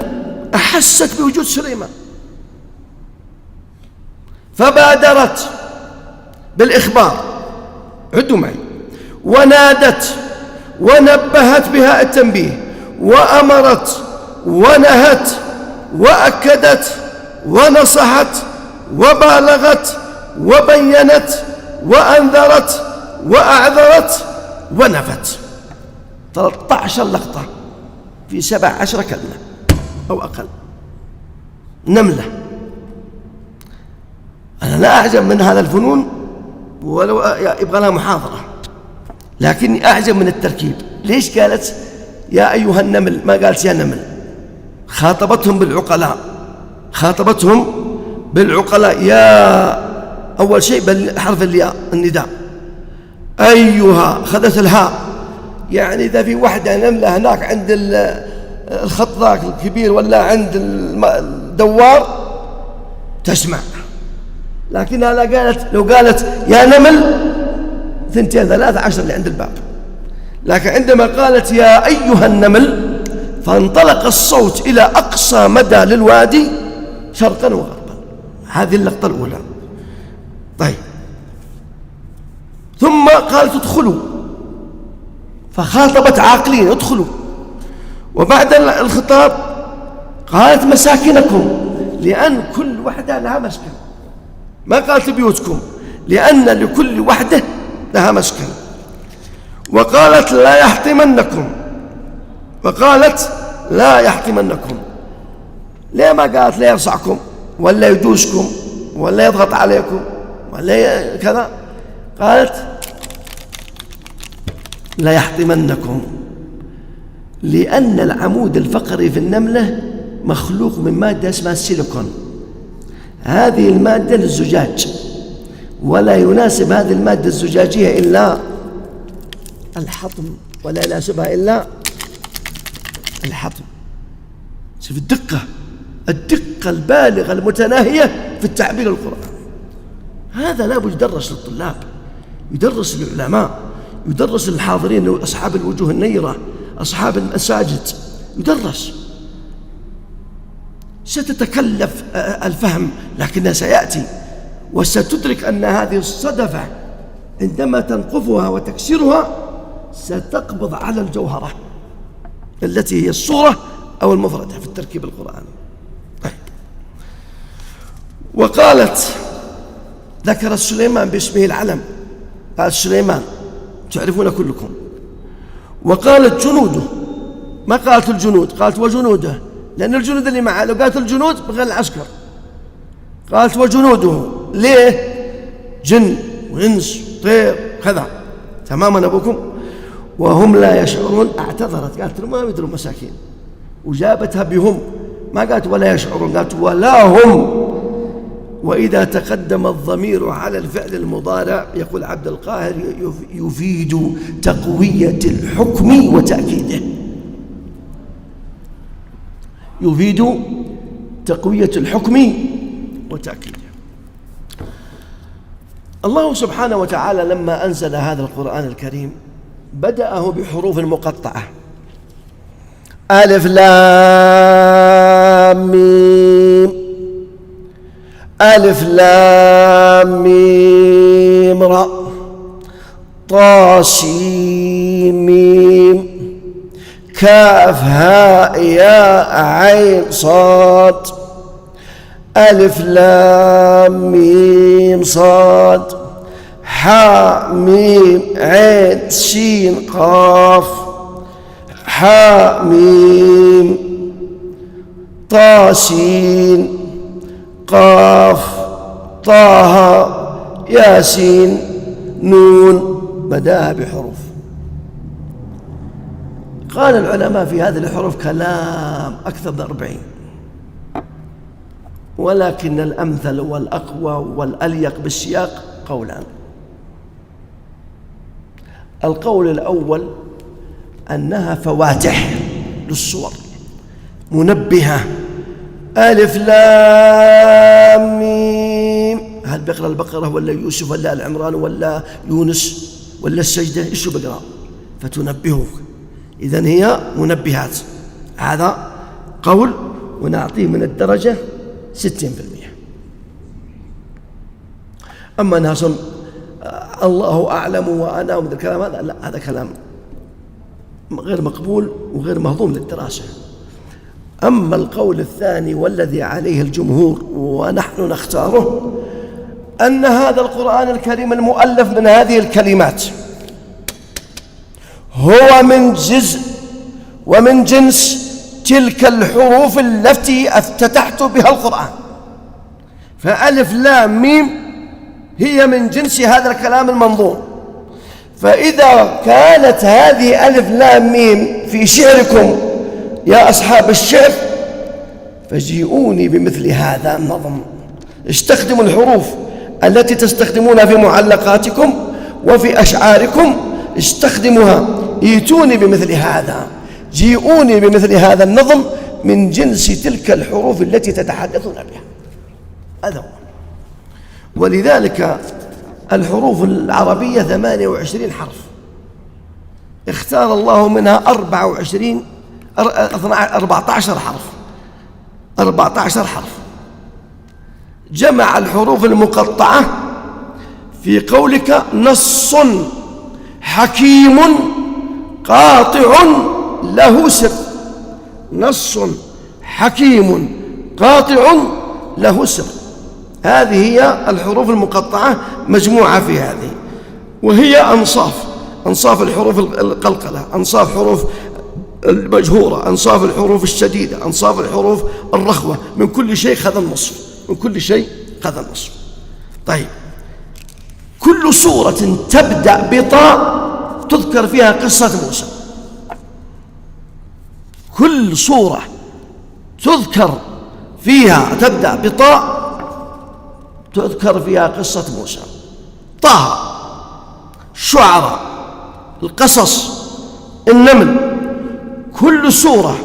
أحست بوجود سليمان فبادرت بالإخبار، عدوا معي، ونادت ونبهت بها التنبيه، وأمرت ونهت وأكدت ونصحت وبالغت وبينت وأنذرت وأعذرت ونفت. 13 لقطة في 17 كلمة أو أقل. نملة. أنا لا أعجب من هذا الفنون ولو يبغى لها محاضرة، لكني أعجب من التركيب. ليش قالت يا أيها النمل؟ ما قالت يا نمل. خاطبتهم بالعقلاء، خاطبتهم بالعقلاء. يا أول شيء بحرف الياء النداء، أيها خذت الهاء، يعني إذا في وحدة نملة هناك عند الخط ذاك الكبير ولا عند الدوار تسمع، لكنها لا قالت. لو قالت يا نمل 2 3 10 اللي عند الباب، لكن عندما قالت يا أيها النمل فانطلق الصوت إلى أقصى مدى للوادي شرقا وغربا. هذه اللقطة الأولى. طيب، ثم قالت ادخلوا، فخاطبت عاقلين ادخلوا. وبعد الخطاب قالت مساكنكم، لأن كل وحدة لها مسكن. ما قالت بيوتكم، لأن لكل وحدة لها مسكن. وقالت لا يحطمنكم، وقالت لا يحطمنكم. ليه ما قالت لا يرصعكم ولا يدوسكم ولا يضغط عليكم ولا كذا؟ قالت لا يحطمنكم، لأن العمود الفقري في النملة مخلوق من مادة اسمها السيليكون. هذه المادة للزجاج، ولا يناسب هذه المادة الزجاجية إلا الحطم، ولا يناسبها إلا الحطم. شوف الدقة البالغة المتناهية في التعبير القرآني. هذا لا بد يدرس للطلاب، يدرس للعلماء، يدرس للحاضرين أصحاب الوجوه النيرة، أصحاب المساجد، يدرس. ستتكلف الفهم لكنها سيأتي، وستدرك أن هذه الصدفة عندما تنقفها وتكسرها ستقبض على الجوهرة التي هي الصورة أو المفردة في التركيب القرآني. طيب. وقالت، ذكرت سليمان باسمه العلم، قالت سليمان تعرفون كلكم. وقالت جنوده، ما قالت الجنود، قالت وجنوده، لأن الجنود اللي معه، لو قالت الجنود بغير العسكر. قالت وجنوده، ليه؟ جن وإنس طير كذا، تماما أبوكم. وهم لا يشعرون. اعتذرت، قالت ما يدرون مساكين، وجابتها بهم، ما قالت ولا يشعرون، قالت ولا هم. وإذا تقدم الضمير على الفعل المضارع يقول عبد القاهر يفيد تقوية الحكم وتأكيده، يفيد تقوية الحكم وتأكيده. الله سبحانه وتعالى لما أنزل هذا القرآن الكريم بدأه بحروف مقطعة، ألف لام ميم، ألف لام ميم را، طا سين ميم، كاف هاء ياء عين صاد، ألف لام ميم صاد، حاء ميم عين سين قاف، حاء ميم طا سين قاف طه ياسين نون، بداها بحروف. قال العلماء في هذه الحروف كلام أكثر من 40، ولكن الأمثل والأقوى والأليق بالسياق قولان. القول الأول أنها فواتح للصور منبهة، ألف لام ميم، هل بيقرأ البقرة ولا يوسف ولا العمران ولا يونس ولا السجدة؟ إيش بقرأ؟ فتنبهك، إذن هي منبهات. هذا قول ونعطيه من الدرجة 60%. أما أنها الله أعلم وأنا ومن الكلام هذا، لا، هذا كلام غير مقبول وغير مهضوم للدراسة. أما القول الثاني والذي عليه الجمهور ونحن نختاره، أن هذا القرآن الكريم المؤلف من هذه الكلمات هو من جزء ومن جنس تلك الحروف التي افتتحت بها القرآن، فألف لام ميم هي من جنس هذا الكلام المنظوم. فإذا كانت هذه ألف لام ميم في شعركم يا أصحاب الشعر، فجيئوني بمثل هذا النظم. استخدموا الحروف التي تستخدمونها في معلقاتكم وفي أشعاركم، استخدموها، ائتوني بمثل هذا، جيئوني بمثل هذا النظم من جنس تلك الحروف التي تتحدثون بها. هذا هو. ولذلك الحروف العربية 28 حرف، اختار الله منها 14 حرف، 14 حرف. جمع الحروف المقطعة في قولك نص حكيم قاطع له سر، نص حكيم قاطع له سر. هذه هي الحروف المقطعة مجموعة في هذه، وهي أنصاف الحروف القلقلة، أنصاف حروف المجهورة، أنصاف الحروف الشديدة، أنصاف الحروف الرخوة، من كل شيء خذ النصف، من كل شيء خذ النصف. طيب، كل سورة تبدأ بطاء تذكر فيها قصة موسى، كل سورة تذكر فيها تبدأ بطاء تذكر فيها قصة موسى. طه، شعراء، القصص، النمل، كل سورة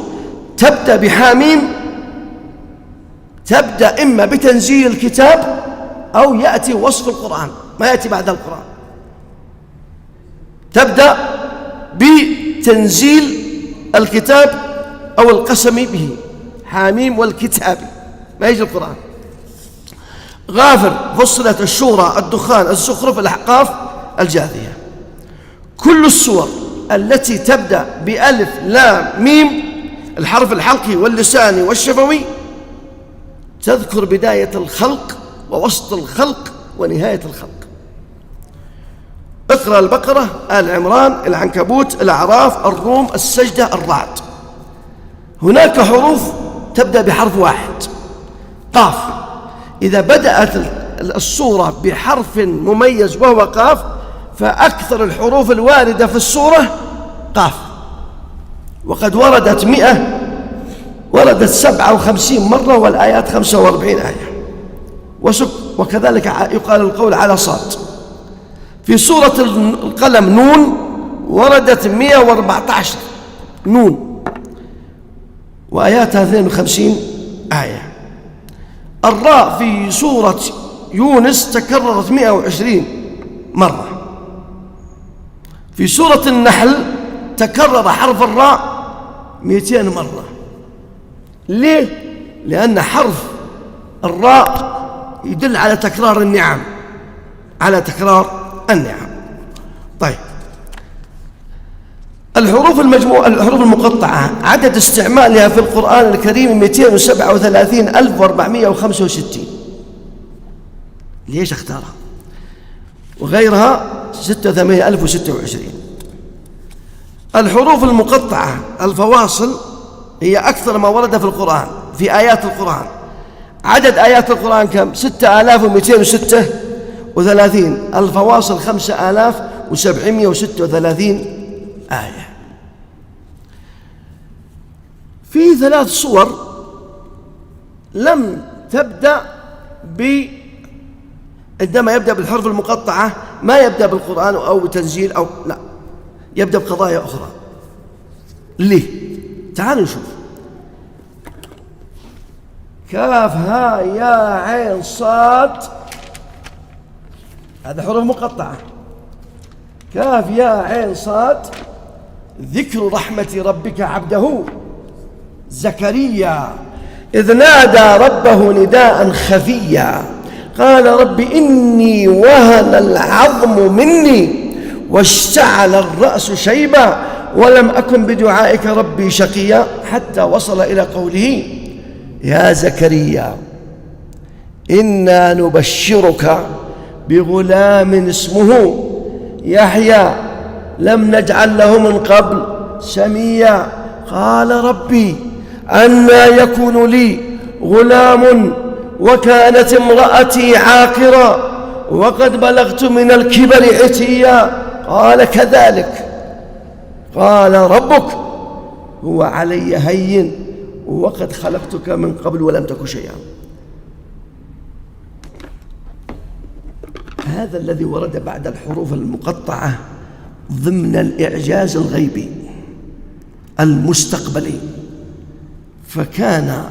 تبدأ بحاميم تبدأ إما بتنزيل الكتاب أو يأتي وصف القرآن، ما يأتي بعد القرآن، تبدأ بتنزيل الكتاب أو القسم به، حاميم والكتاب، ما يجي القرآن. غافر، فصلت، الشورى، الدخان، الزخرف، الأحقاف، الجاثية. كل السور التي تبدأ بألف لام ميم، الحرف الحلقي واللساني والشفوي، تذكر بداية الخلق ووسط الخلق ونهاية الخلق. اقرأ البقرة، آل عمران، العنكبوت، الأعراف، الروم، السجدة، الرعد. هناك حروف تبدأ بحرف واحد، قاف. إذا بدأت السورة بحرف مميز وهو قاف، فأكثر الحروف الواردة في السورة قاف، وقد وردت 57 مرة، والآيات 45 آية. وكذلك يقال القول على صاد. في سورة القلم نون وردت 114 نون، وآياتها 52 آية. الراء في سورة يونس تكررت 120 مرة. في سورة النحل تكرر حرف الراء 200 مرة. ليه؟ لأن حرف الراء يدل على تكرار النعم، على تكرار النعم. طيب، الحروف المقطعة عدد استعمالها في القرآن الكريم 237,465. ليش اختارها؟ وغيرها 86,026. الحروف المقطعة الفواصل هي أكثر ما ورد في القرآن، في آيات القرآن. عدد آيات القرآن كم؟ 6236. الفواصل 5736 آية. في 3 صور لم تبدأ عندما يبدأ بالحروف المقطعة ما يبدأ بالقرآن أو بتنزيل أو لا، يبدأ بقضايا أخرى. ليه؟ تعالوا نشوف. كاف ها يا عين صاد، هذا حروف مقطعة. كاف يا عين صاد، ذكر رحمة ربك عبده زكريا إذ نادى ربه نداء خفيا قال رب إني وهن العظم مني واشتعل الرأس شيبا ولم أكن بدعائك ربي شقيا، حتى وصل إلى قوله يا زكريا إنا نبشرك بغلام اسمه يحيى لم نجعل له من قبل سميا قال ربي أنى يكون لي غلام وكانت امرأتي عاقرا وقد بلغت من الكبر عتيا قال كذلك قال ربك هو علي هين وقد خلقتك من قبل ولم تك شيئا. هذا الذي ورد بعد الحروف المقطعة ضمن الإعجاز الغيبي المستقبلي، فكان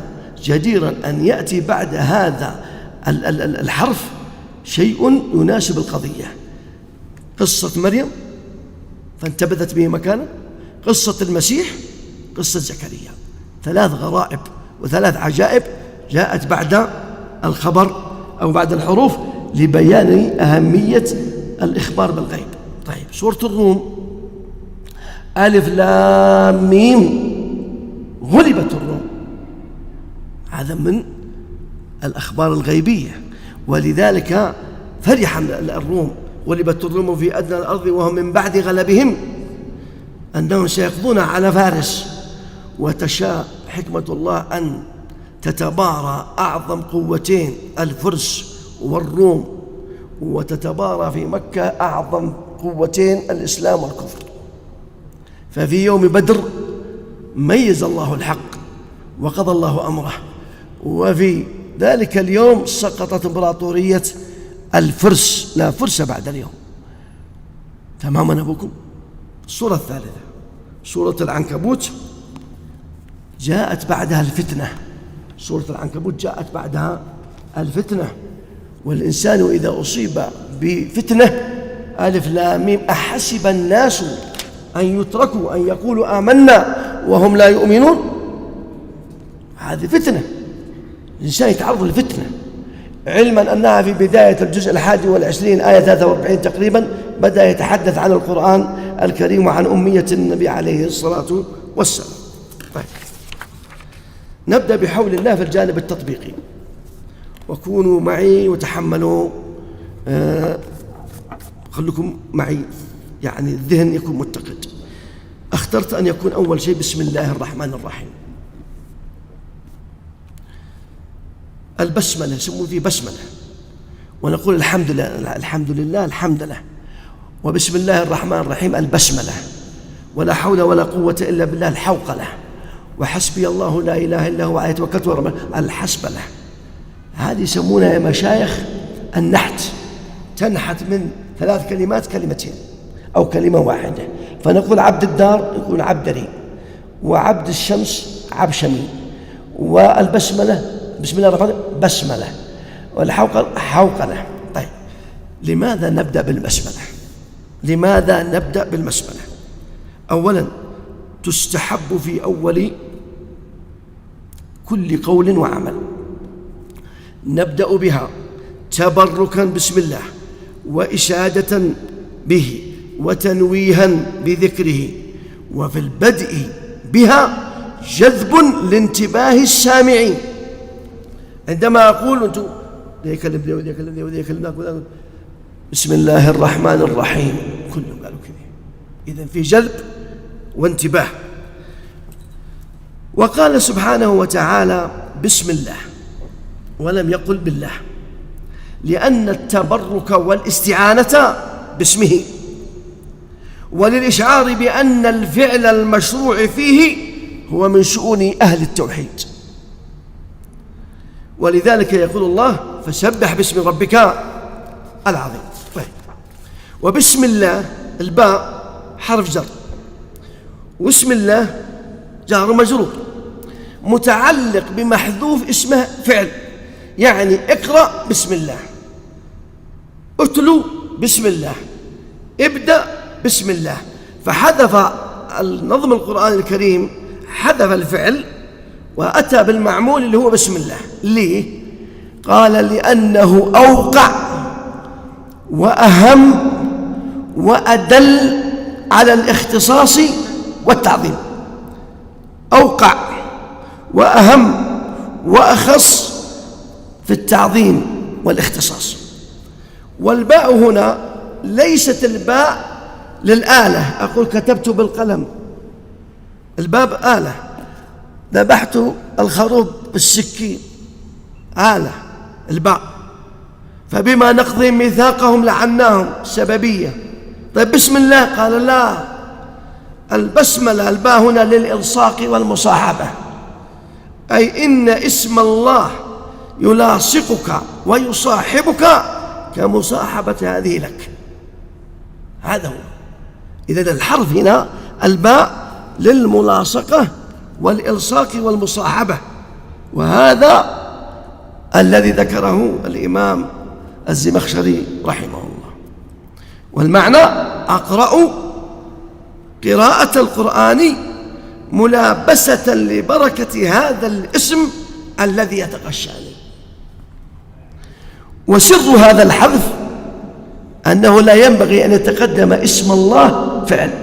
جديرا أن يأتي بعد هذا الحرف شيء يناسب القضية. قصة مريم فانتبذت به مكانا، قصة المسيح، قصة زكريا. 3 غرائب و3 عجائب جاءت بعد الخبر أو بعد الحروف لبيان أهمية الإخبار بالغيب. طيب، سورة الروم ألف لام ميم، غلبت الروم، هذا من الأخبار الغيبية، ولذلك فرح الروم. غلبت الروم في أدنى الأرض وهم من بعد غلبهم أنهم سيقضون على فارس. وتشاء حكمة الله أن تتبارى أعظم قوتين الفرس والروم، وتتبارى في مكة أعظم قوتين الإسلام والكفر. ففي يوم بدر ميز الله الحق وقضى الله أمره، وفي ذلك اليوم سقطت إمبراطورية الفرس، لا فرس بعد اليوم. تماما أبوكم. السورة الثالثة سورة العنكبوت جاءت بعدها الفتنة. سورة العنكبوت جاءت بعدها الفتنة، والإنسان إذا أصيب بفتنة ألف لام ميم أحسب الناس أن يتركوا أن يقولوا آمنا وهم لا يؤمنون، هذه فتنة، الإنسان يتعرض للفتنة. علما أنها في بداية الجزء 21 آية 43 تقريبا بدأ يتحدث عن القرآن الكريم وعن أمية النبي عليه الصلاة والسلام. طيب، نبدأ بحول الله في الجانب التطبيقي، وكونوا معي وتحملوا، خلكم معي، يعني الذهن يكون متقد. اخترت أن يكون أول شيء بسم الله الرحمن الرحيم. البسملة يسمون فيه بسملة، ونقول الحمد لله الحمد لله الحمد لله، وبسم الله الرحمن الرحيم البسملة، ولا حول ولا قوة إلا بالله الحوقلة، وحسبي الله لا إله إلا هو عليه توكلت الحسبلة. هذه يسمونها يا مشايخ النحت، تنحت من 3 كلمات كلمتين أو كلمة واحدة. فنقول عبد الدار يكون عبدري، وعبد الشمس عبشمي، والبسملة بسم الله الرحمن الرحيم بسملة، والحوقلة حوقلة. طيب، لماذا نبدأ بالبسملة؟ لماذا نبدأ بالبسملة؟ أولا تستحب في أول كل قول وعمل. نبدأ بها تبركا بسم الله وإشادة به وتنويها بذكره، وفي البدء بها جذب لانتباه السامعين. عندما أقول أنتم ذي يكلم وذي يكلم وذي يكلم بسم الله الرحمن الرحيم، كلهم قالوا كذا، إذن في جذب وانتباه. وقال سبحانه وتعالى بسم الله ولم يقل بالله، لأن التبرك والاستعانة باسمه، وللإشعار بأن الفعل المشروع فيه هو من شؤون أهل التوحيد. ولذلك يقول الله فسبح باسم ربك العظيم. طيب. وبسم الله الباء حرف جر، واسم الله جار مجرور متعلق بمحذوف اسمه فعل، يعني اقرأ بسم الله، اتلو بسم الله، ابدأ بسم الله. فحذف النظم القرآن الكريم، حذف الفعل وأتى بالمعمول اللي هو بسم الله. ليه؟ قال لأنه أوقع وأهم وأدل على الاختصاص والتعظيم. أوقع وأهم وأخص في التعظيم والاختصاص. والباء هنا ليست الباء للآلة، أقول كتبت بالقلم، الباب آلة، ذبحت الخروف بالسكين، آلة الباء. فبما نقضي ميثاقهم لعناهم، سببية. طيب بسم الله قال لا، البسملة الباء هنا للإلصاق والمصاحبة، أي إن اسم الله يلاصقك ويصاحبك كمصاحبة هذه لك. هذا هو. إذن الحرف هنا الباء للملاصقة والإلصاق والمصاحبة، وهذا الذي ذكره الإمام الزمخشري رحمه الله. والمعنى أقرأ قراءة القرآن ملابسة لبركة هذا الاسم الذي يتغشاني. وسر هذا الحذف أنه لا ينبغي أن يتقدم اسم الله فعل،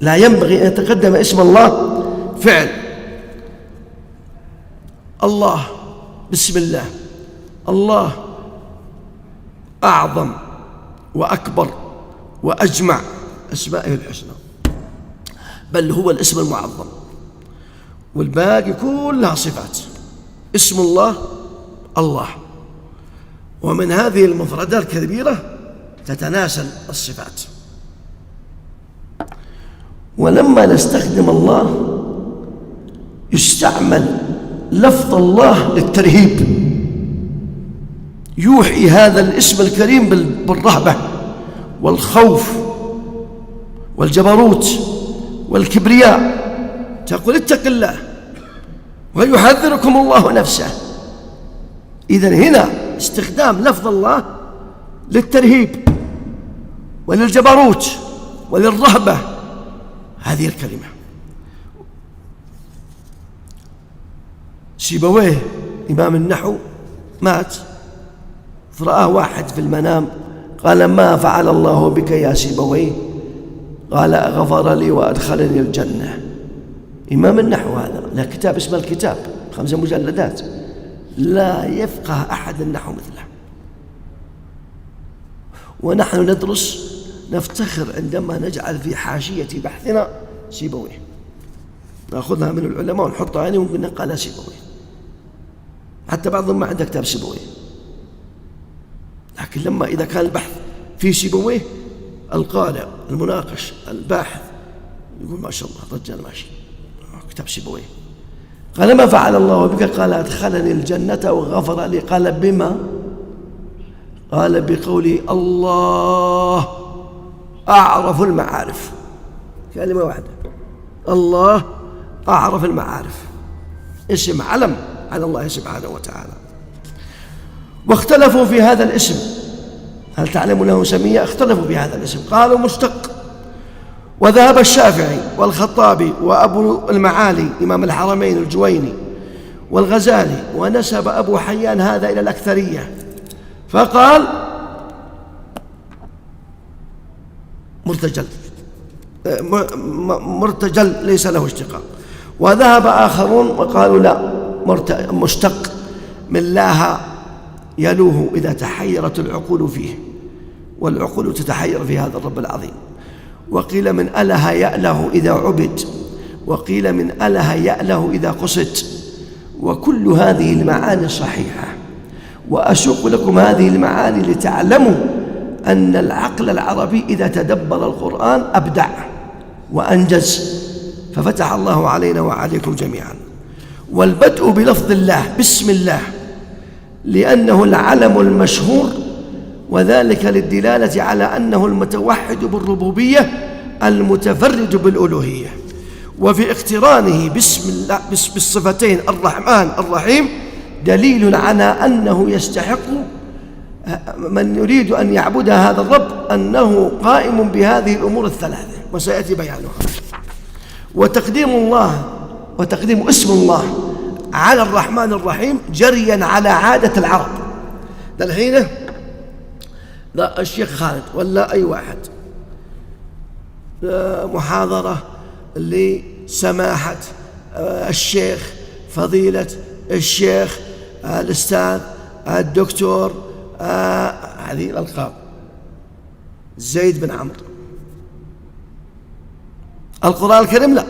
لا ينبغي أن يتقدم اسم الله فعل. الله بسم الله، الله أعظم وأكبر وأجمع أسمائه الحسنى، بل هو الاسم المعظم، والباقي كلها صفات. اسم الله الله، ومن هذه المفردات الكبيرة تتناسل الصفات. ولما نستخدم الله يستعمل لفظ الله للترهيب، يوحي هذا الاسم الكريم بالرهبة والخوف والجبروت والكبرياء. تقول اتق الله ويحذركم الله نفسه. إذن هنا استخدام لفظ الله للترهيب وللجبروت وللرهبة، هذه الكلمة. سيبويه إمام النحو مات، فرآه واحد في المنام قال ما فعل الله بك يا سيبويه؟ قال غفر لي وأدخلني الجنة. إمام النحو هذا له كتاب اسمه الكتاب، 5 مجلدات، لا يفقه أحد النحو مثله. ونحن ندرس نفتخر عندما نجعل في حاشية بحثنا سيبويه، نأخذها من العلماء ونحطها هنا ونقول قال سيبويه، حتى بعضهم ما عنده كتاب سيبويه. لكن لما إذا كان البحث في سيبويه، القارئ المناقش الباحث يقول ما شاء الله رجال ماشي، كتاب سيبويه. قال ما فعل الله بك؟ قال أدخلني الجنة وغفر لي. قال بما؟ قال بقولي الله أعرف المعارف، كلمة واحدة، الله أعرف المعارف، اسم علم على الله سبحانه وتعالى. واختلفوا في هذا الاسم، هل تعلم له سمية؟ اختلفوا في هذا الاسم، قالوا مشتق، وذهب الشافعي والخطابي وأبو المعالي إمام الحرمين الجويني والغزالي، ونسب أبو حيان هذا إلى الأكثرية فقال مرتجل ليس له اشتقاق. وذهب آخرون وقالوا لا، مشتق من لاها يلوه إذا تحيرت العقول فيه، والعقول تتحير في هذا الرب العظيم. وقيل من أله يأله إذا عبد، وقيل من أله يأله إذا قصد، وكل هذه المعاني صحيحة. وأسوق لكم هذه المعاني لتعلموا أن العقل العربي إذا تدبر القرآن أبدع وأنجز، ففتح الله علينا وعليكم جميعا. والبدء بلفظ الله بسم الله لأنه العلم المشهور، وذلك للدلالة على أنه المتوحد بالربوبية المتفرد بالألوهية. وفي اقترانه بسم الله بالصفتين الرحمن الرحيم دليل على أنه يستحق من يريد أن يعبد هذا الرب أنه قائم بهذه الأمور الثلاثة، وسيأتي بيانها. وتقديم الله وتقديم اسم الله على الرحمن الرحيم جريا على عادة العرب. الحين لا الشيخ خالد ولا أي واحد محاضرة لسماحة الشيخ فضيلة الشيخ الأستاذ الدكتور هذه الألقاب زيد بن عمرو. القرآن الكريم لا،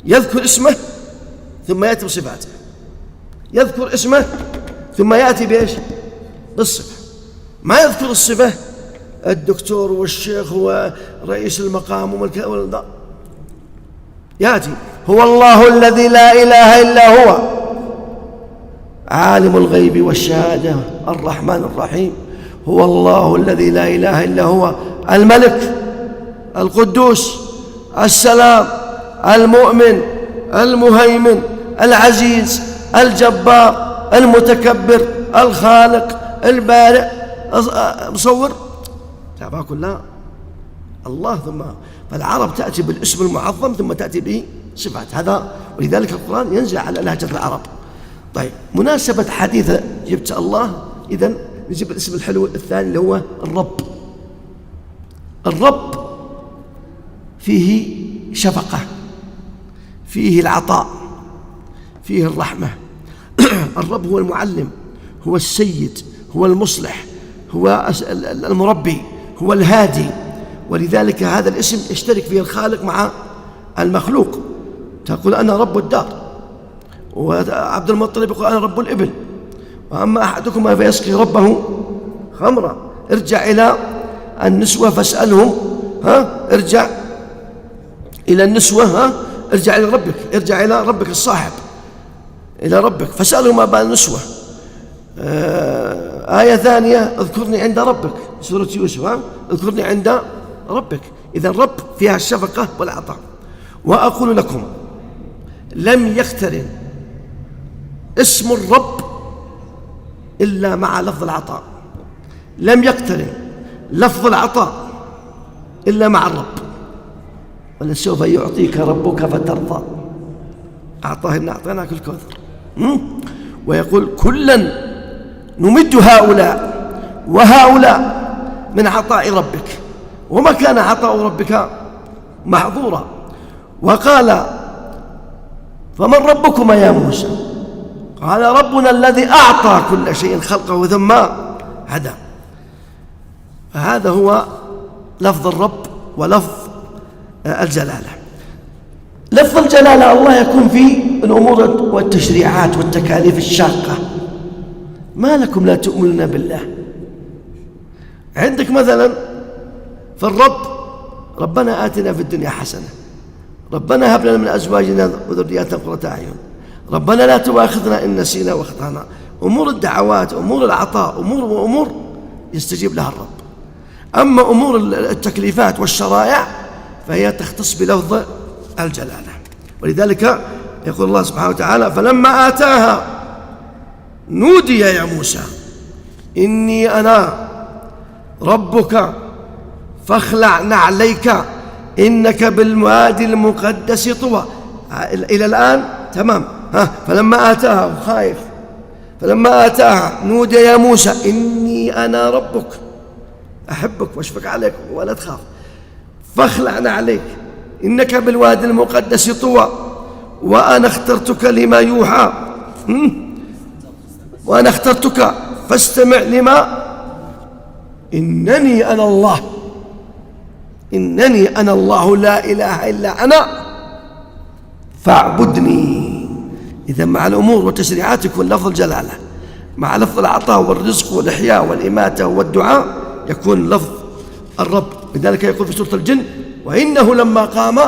يذكر اسمه ثم يأتي بصفاته، يذكر اسمه ثم يأتي بإيش؟ بالصفة. ما يذكر الصفة الدكتور والشيخ ورئيس المقام وملك، يأتي هو الله الذي لا إله إلا هو عالم الغيب والشهادة الرحمن الرحيم، هو الله الذي لا إله إلا هو الملك القدوس السلام المؤمن المهيمن العزيز الجبار المتكبر الخالق البارئ مصور تعبها كلها الله. ثم فالعرب تأتي بالاسم المعظم ثم تأتي بصفات هذا، ولذلك القرآن ينزل على لهجة العرب. طيب مناسبة حديث جبت الله، إذن نجيب الاسم الحلو الثاني اللي هو الرب. الرب فيه شفقة، فيه العطاء، فيه الرحمة. الرب هو المعلم، هو السيد، هو المصلح، هو المربي، هو الهادي. ولذلك هذا الاسم يشترك فيه الخالق مع المخلوق. تقول أنا رب الدار، وعبد المطلب يقول أنا رب الإبل، وأما أحدكم فيسقي ربه خمرا. ارجع إلى النسوة فاسألهم، ارجع إلى النسوة، ارجع إلى ربك، ارجع إلى ربك الصاحب، إلى ربك فاسألهم ما بال النسوة. آية ثانية اذكرني عند ربك، سورة يوسف، اذكرني عند ربك. إذا الرب فيها الشفقة والعطاء. وأقول لكم لم يقترن اسم الرب إلا مع لفظ العطاء، لم يقترن لفظ العطاء إلا مع الرب. ولسوف يعطيك ربك فترضى، أعطاه إن أعطيناك الكوثر. ويقول كلا نمد هؤلاء وهؤلاء من عطاء ربك، وما كان عطاء ربك محظورا. وقال فمن ربكما يا موسى؟ قال ربنا الذي أعطى كل شيء خلقه ثم هدى. فهذا هو لفظ الرب ولفظ الجلالة. لفظ الجلالة الله يكون في الأمور والتشريعات والتكاليف الشاقة. ما لكم لا تؤمنون بالله؟ عندك مثلا في الرب ربنا آتنا في الدنيا حسنة، ربنا هب لنا من أزواجنا وذرياتنا قرة أعين، ربنا لا تؤاخذنا إن نسينا واخطأنا. أمور الدعوات، أمور العطاء، أمور يستجيب لها الرب. أما أمور التكليفات والشرائع فهي تختص بلفظ الجلالة. ولذلك يقول الله سبحانه وتعالى فلما آتاها نودي يا موسى إني أنا ربك فاخلع نعليك إنك بالوادي المقدس طوى. إلى الآن تمام. فلما آتاها خايف، فلما آتاها نودي يا موسى إني أنا ربك أحبك وأشفق عليك ولا تخاف فاخلعنا عليك إنك بالوادي المقدس طوى وأنا اخترتك لما يوحى وأنا اخترتك فاستمع لما إنني أنا الله، إنني أنا الله لا إله إلا أنا فاعبدني. إذا مع الأمور والتشريعات يكون لفظ الجلالة، مع لفظ العطاء والرزق والإحياء والإماتة والدعاء يكون لفظ الرب. لذلك يقول في سورة الجن وإنه لما قام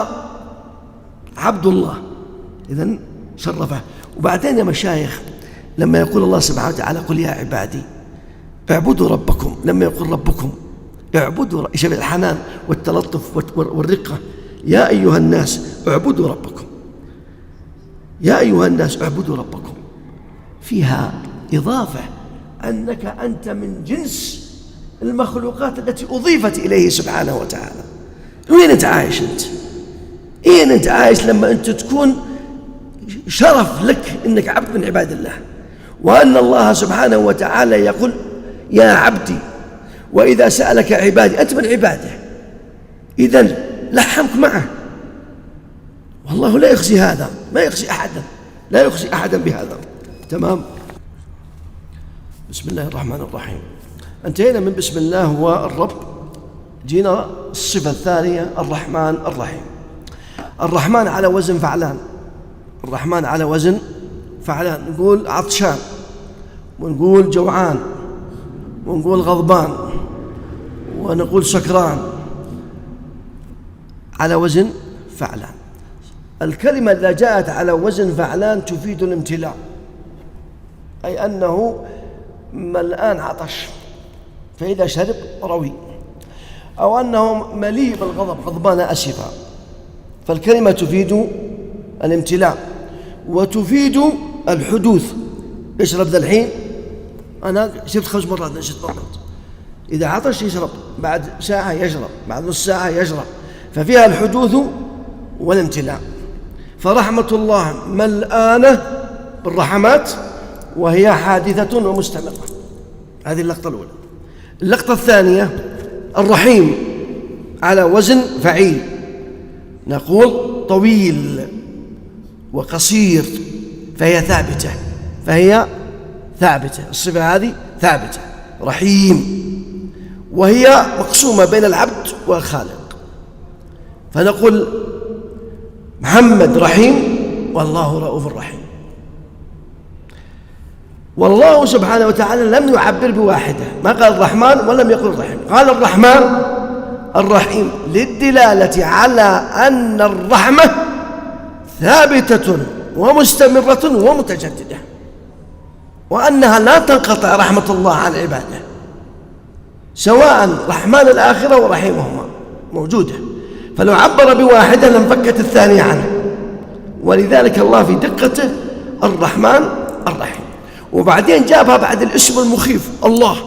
عبد الله. إذن شرفه. وبعدين يا مشايخ لما يقول الله سبحانه وتعالى قل يا عبادي اعبدوا ربكم، لما يقول ربكم اعبدوا، يشبه الحنان والتلطف والرقة. يا أيها الناس اعبدوا ربكم، يا أيها الناس اعبدوا ربكم، فيها إضافة أنك أنت من جنس المخلوقات التي أضيفت إليه سبحانه وتعالى. وين أنت عايش أنت؟ أين أنت عايش لما أنت تكون شرف لك أنك عبد من عباد الله، وأن الله سبحانه وتعالى يقول يا عبدي وإذا سألك عبادي، أنت من عباده، إذن لحمك معه. والله لا يخزي هذا، ما يخزي أحدا، لا يخزي أحدا بهذا. تمام. بسم الله الرحمن الرحيم. انتهينا من بسم الله هو الرب، جينا الصفة الثانية الرحمن الرحيم. الرحمن على وزن فعلان، الرحمن على وزن فعلان. نقول عطشان، ونقول جوعان، ونقول غضبان، ونقول سكران، على وزن فعلان. الكلمة إذا جاءت على وزن فعلان تفيد الامتلاء، أي أنه ملآن عطش فإذا شرب روي، أو أنه مليء بالغضب غضبان أسفا. فالكلمة تفيد الامتلاء وتفيد الحدوث. اشرب ذا الحين، أنا شربت 5 مرات نشرت مرات. إذا عطش يشرب، بعد ساعة يشرب، بعد نص ساعة يشرب، ففيها الحدوث والامتلاء. فرحمة الله ملآنة بالرحمات وهي حادثة ومستمرة. هذه اللقطة الأولى. اللقطة الثانية الرحيم على وزن فعيل، نقول طويل وقصير، فهي ثابتة، فهي ثابتة. الصفة هذه ثابتة رحيم، وهي مقسومة بين العبد والخالق. فنقول محمد رحيم والله رؤوف رحيم. والله سبحانه وتعالى لم يعبر بواحدة، ما قال الرحمن ولم يقل الرحيم، قال الرحمن الرحيم للدلالة على أن الرحمة ثابتة ومستمرة ومتجددة، وأنها لا تنقطع رحمة الله عن عباده، سواء رحمن الآخرة ورحيمهما موجودة. فلو عبر بواحدة لانفكت الثانية عنه. ولذلك الله في دقته الرحمن الرحيم. وبعدين جابها بعد الاسم المخيف الله،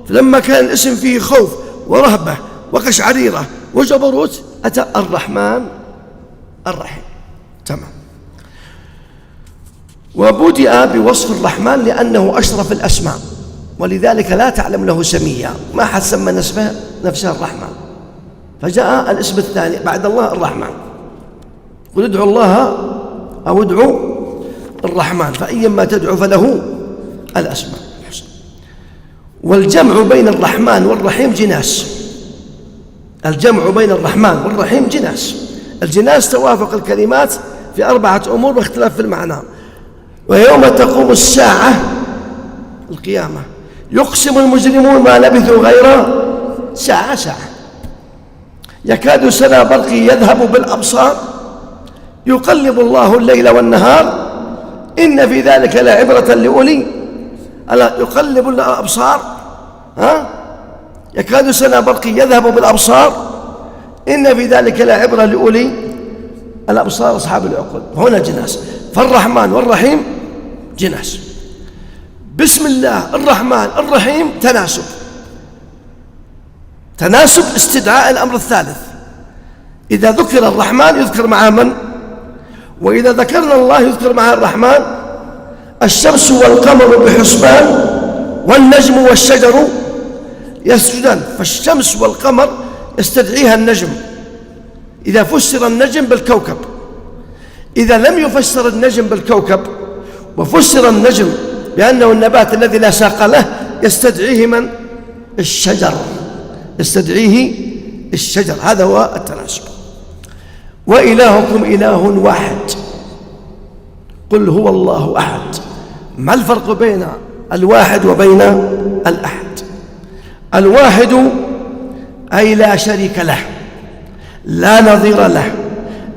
فلما كان الاسم فيه خوف ورهبة وقشعريرة وجبروت أتى الرحمن الرحيم. تمام. وبدأ بوصف الرحمن لأنه أشرف الأسماء، ولذلك لا تعلم له سميا، ما حد سمى نفسه الرحمن، فجاء الاسم الثاني بعد الله الرحمن. قل ادعوا الله أو ادعوا الرحمن فأيما تدعو فله الأسماء الحسنى. والجمع بين الرحمن والرحيم جناس، الجمع بين الرحمن والرحيم جناس. الجناس توافق الكلمات في 4 أمور واختلاف في المعنى. ويوم تقوم الساعة القيامة يقسم المجرمون ما لبثوا غير ساعة يكاد سنا برقي يذهب بالأبصار يقلب الله الليل والنهار إن في ذلك لعبرة لأولي ألا يقلب الأبصار يكاد سنا برقي يذهب بالأبصار إن في ذلك لعبرة لأولي الأبصار أصحاب العقول. هنا جناس. فالرحمن والرحيم جناس. بسم الله الرحمن الرحيم تناسب، تناسب استدعاء الأمر الثالث. إذا ذكر الرحمن يذكر معه من؟ وإذا ذكرنا الله يذكر معه الرحمن. الشمس والقمر بحسبان والنجم والشجر يسجدان. فالشمس والقمر يستدعيها النجم إذا فسر النجم بالكوكب. إذا لم يفسر النجم بالكوكب وفسر النجم بأنه النبات الذي لا ساق له يستدعيه من؟ الشجر، يستدعيه الشجر. هذا هو التناسب. وإلهكم إله واحد قل هو الله أحد. ما الفرق بين الواحد وبين الأحد؟ الواحد أي لا شريك له، لا نظير له،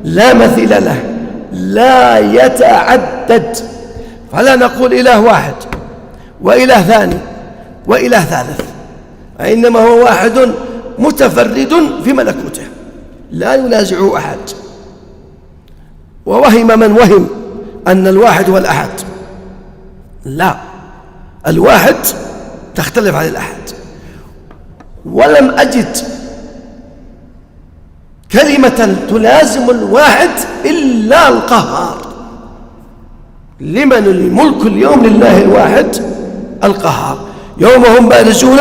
لا مثيل له، لا يتعدد. فلا نقول إله واحد وإله ثاني وإله ثالث، إنما هو واحد متفرد في ملكوته لا ينازعه أحد. ووهم من وهم أن الواحد هو الأحد. لا، الواحد تختلف عن الأحد. ولم أجد كلمة تلازم الواحد إلا القهار. لمن الملك اليوم؟ لله الواحد القهار. يوم هم بارزون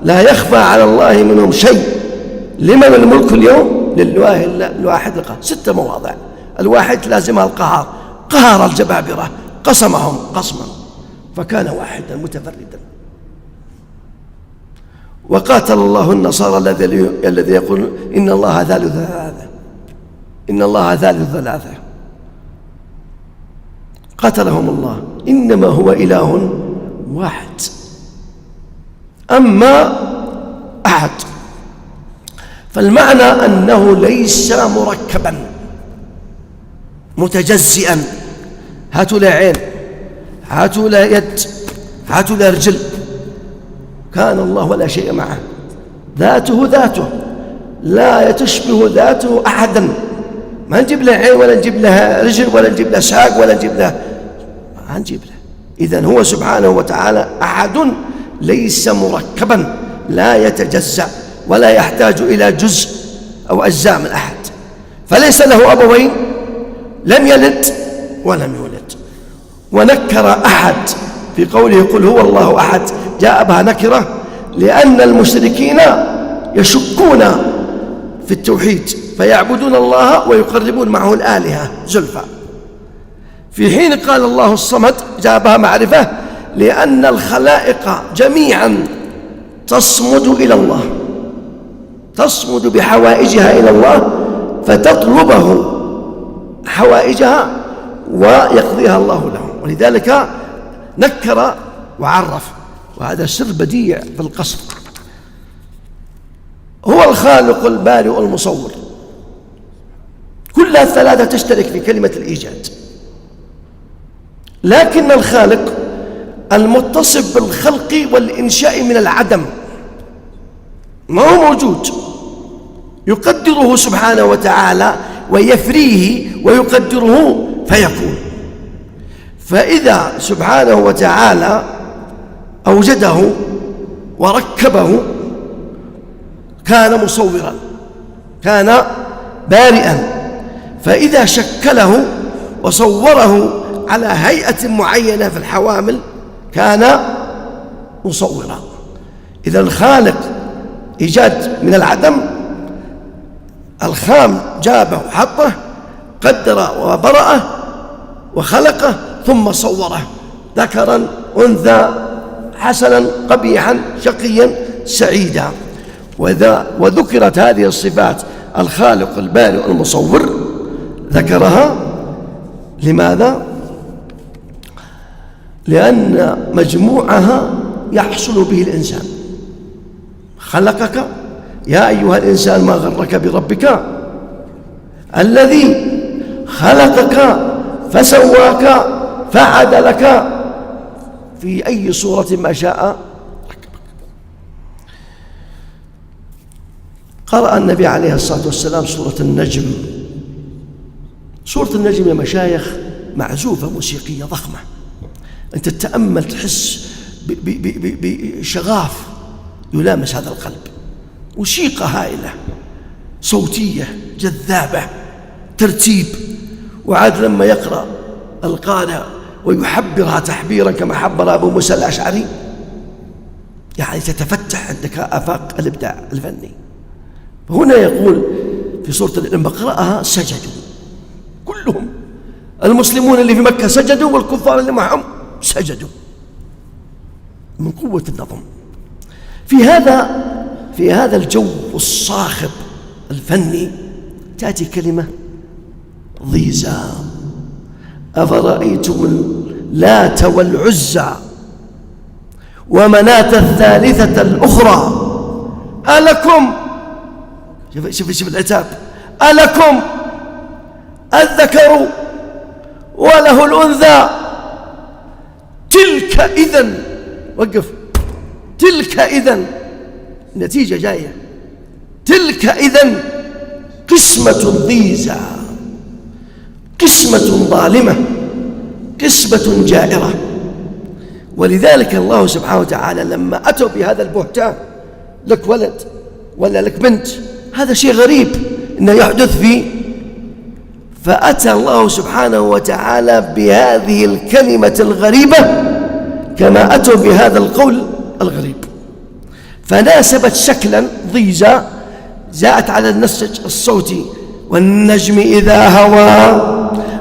لا يخفى على الله منهم شيء. لمن الملك اليوم؟ لله الواحد القهار. 6 مواضع. الواحد لازمها القهار، قهر الجبابرة، قسمهم قسما فكان واحدا متفردا. وقاتل الله النصارى الذي يقول إن الله ثالث ثلاثة، إن الله ثالث ثلاثة. قتلهم الله، إنما هو إله واحد. أما أحد فالمعنى أنه ليس مركبا متجزئا، هاتوا له عين، هاتوا له يد، هاتوا له رجل. كان الله ولا شيء معه، ذاته ذاته لا تشبه ذاته أحدا. ما نجيب له عين ولا نجيب له رجل ولا نجيب له ساق ولا نجيب له، ما نجيب له. إذن هو سبحانه وتعالى أحد ليس مركبا، لا يتجزأ ولا يحتاج إلى جزء أو أجزاء من أحد. فليس له أبوين، لم يلد ولم يولد. ونكر أحد في قوله قل هو الله أحد، جاء بها نكرة لأن المشركين يشكون في التوحيد فيعبدون الله ويقربون معه الآلهة زلفى، في حين قال الله الصمد جاء بها معرفة لأن الخلائق جميعا تصمد إلى الله، تصمد بحوائجها إلى الله فتطلبه حوائجها ويقضيها الله لهم. ولذلك نكر وعرف، وهذا سر بديع في القصر. هو الخالق البارئ المصور، كل الثلاثة تشترك في كلمة الإيجاد. لكن الخالق المتصف بالخلق والإنشاء من العدم، ما هو موجود، يقدره سبحانه وتعالى ويفريه ويقدره فيكون. فإذا سبحانه وتعالى أوجده وركبه كان مصورا، كان بارئا. فإذا شكله وصوره على هيئة معينة في الحوامل كان مصورا. إذا الخالق إيجاد من العدم، الخام جابه وحطه، قدر وبرأه وخلقه ثم صوره، ذكرا أنثى، حسنا قبيحا، شقيا سعيدا. وذكرت هذه الصفات الخالق البارئ المصور، ذكرها لماذا؟ لأن مجموعها يحصل به الإنسان. خلقك يا أيها الإنسان ما غرك بربك الذي خلقك فسواك فعدلك في أي صورة ما شاء ركبك. قرأ النبي عليه الصلاة والسلام سورة النجم. سورة النجم يا مشايخ معزوفة موسيقية ضخمة، أنت تتأمل تحس بشغاف يلامس هذا القلب، موسيقى هائلة صوتية جذابة، ترتيب. وعاد لما يقرأ القارئ ويحبرها تحبيرا كما حبر أبو موسى الأشعري، يعني تتفتح عندك آفاق الإبداع الفني. هنا يقول في سورة لما قرأها سجدوا كلهم، المسلمون اللي في مكة سجدوا والكفار اللي معهم سجدوا من قوة النظم. في هذا الجو الصاخب الفني تأتي كلمة ضيزى: أفرأيتم اللات والعزى ومناة الثالثة الأخرى ألكم، شوف العتاب، ألكم الذكر وله الأنثى تلك إذن، وقف، تلك إذن، النتيجة جاية، تلك إذن قسمة ضيزى، قسمة ظالمة، قسمة جائرة. ولذلك الله سبحانه وتعالى لما أتوا بهذا البهتان، لك ولد ولا لك بنت، هذا شيء غريب إنه يحدث فيه، فأتى الله سبحانه وتعالى بهذه الكلمة الغريبة كما أتوا بهذا القول الغريب، فناسبت شكلا ضيزى، جاءت على النسج الصوتي: والنجم إذا هوى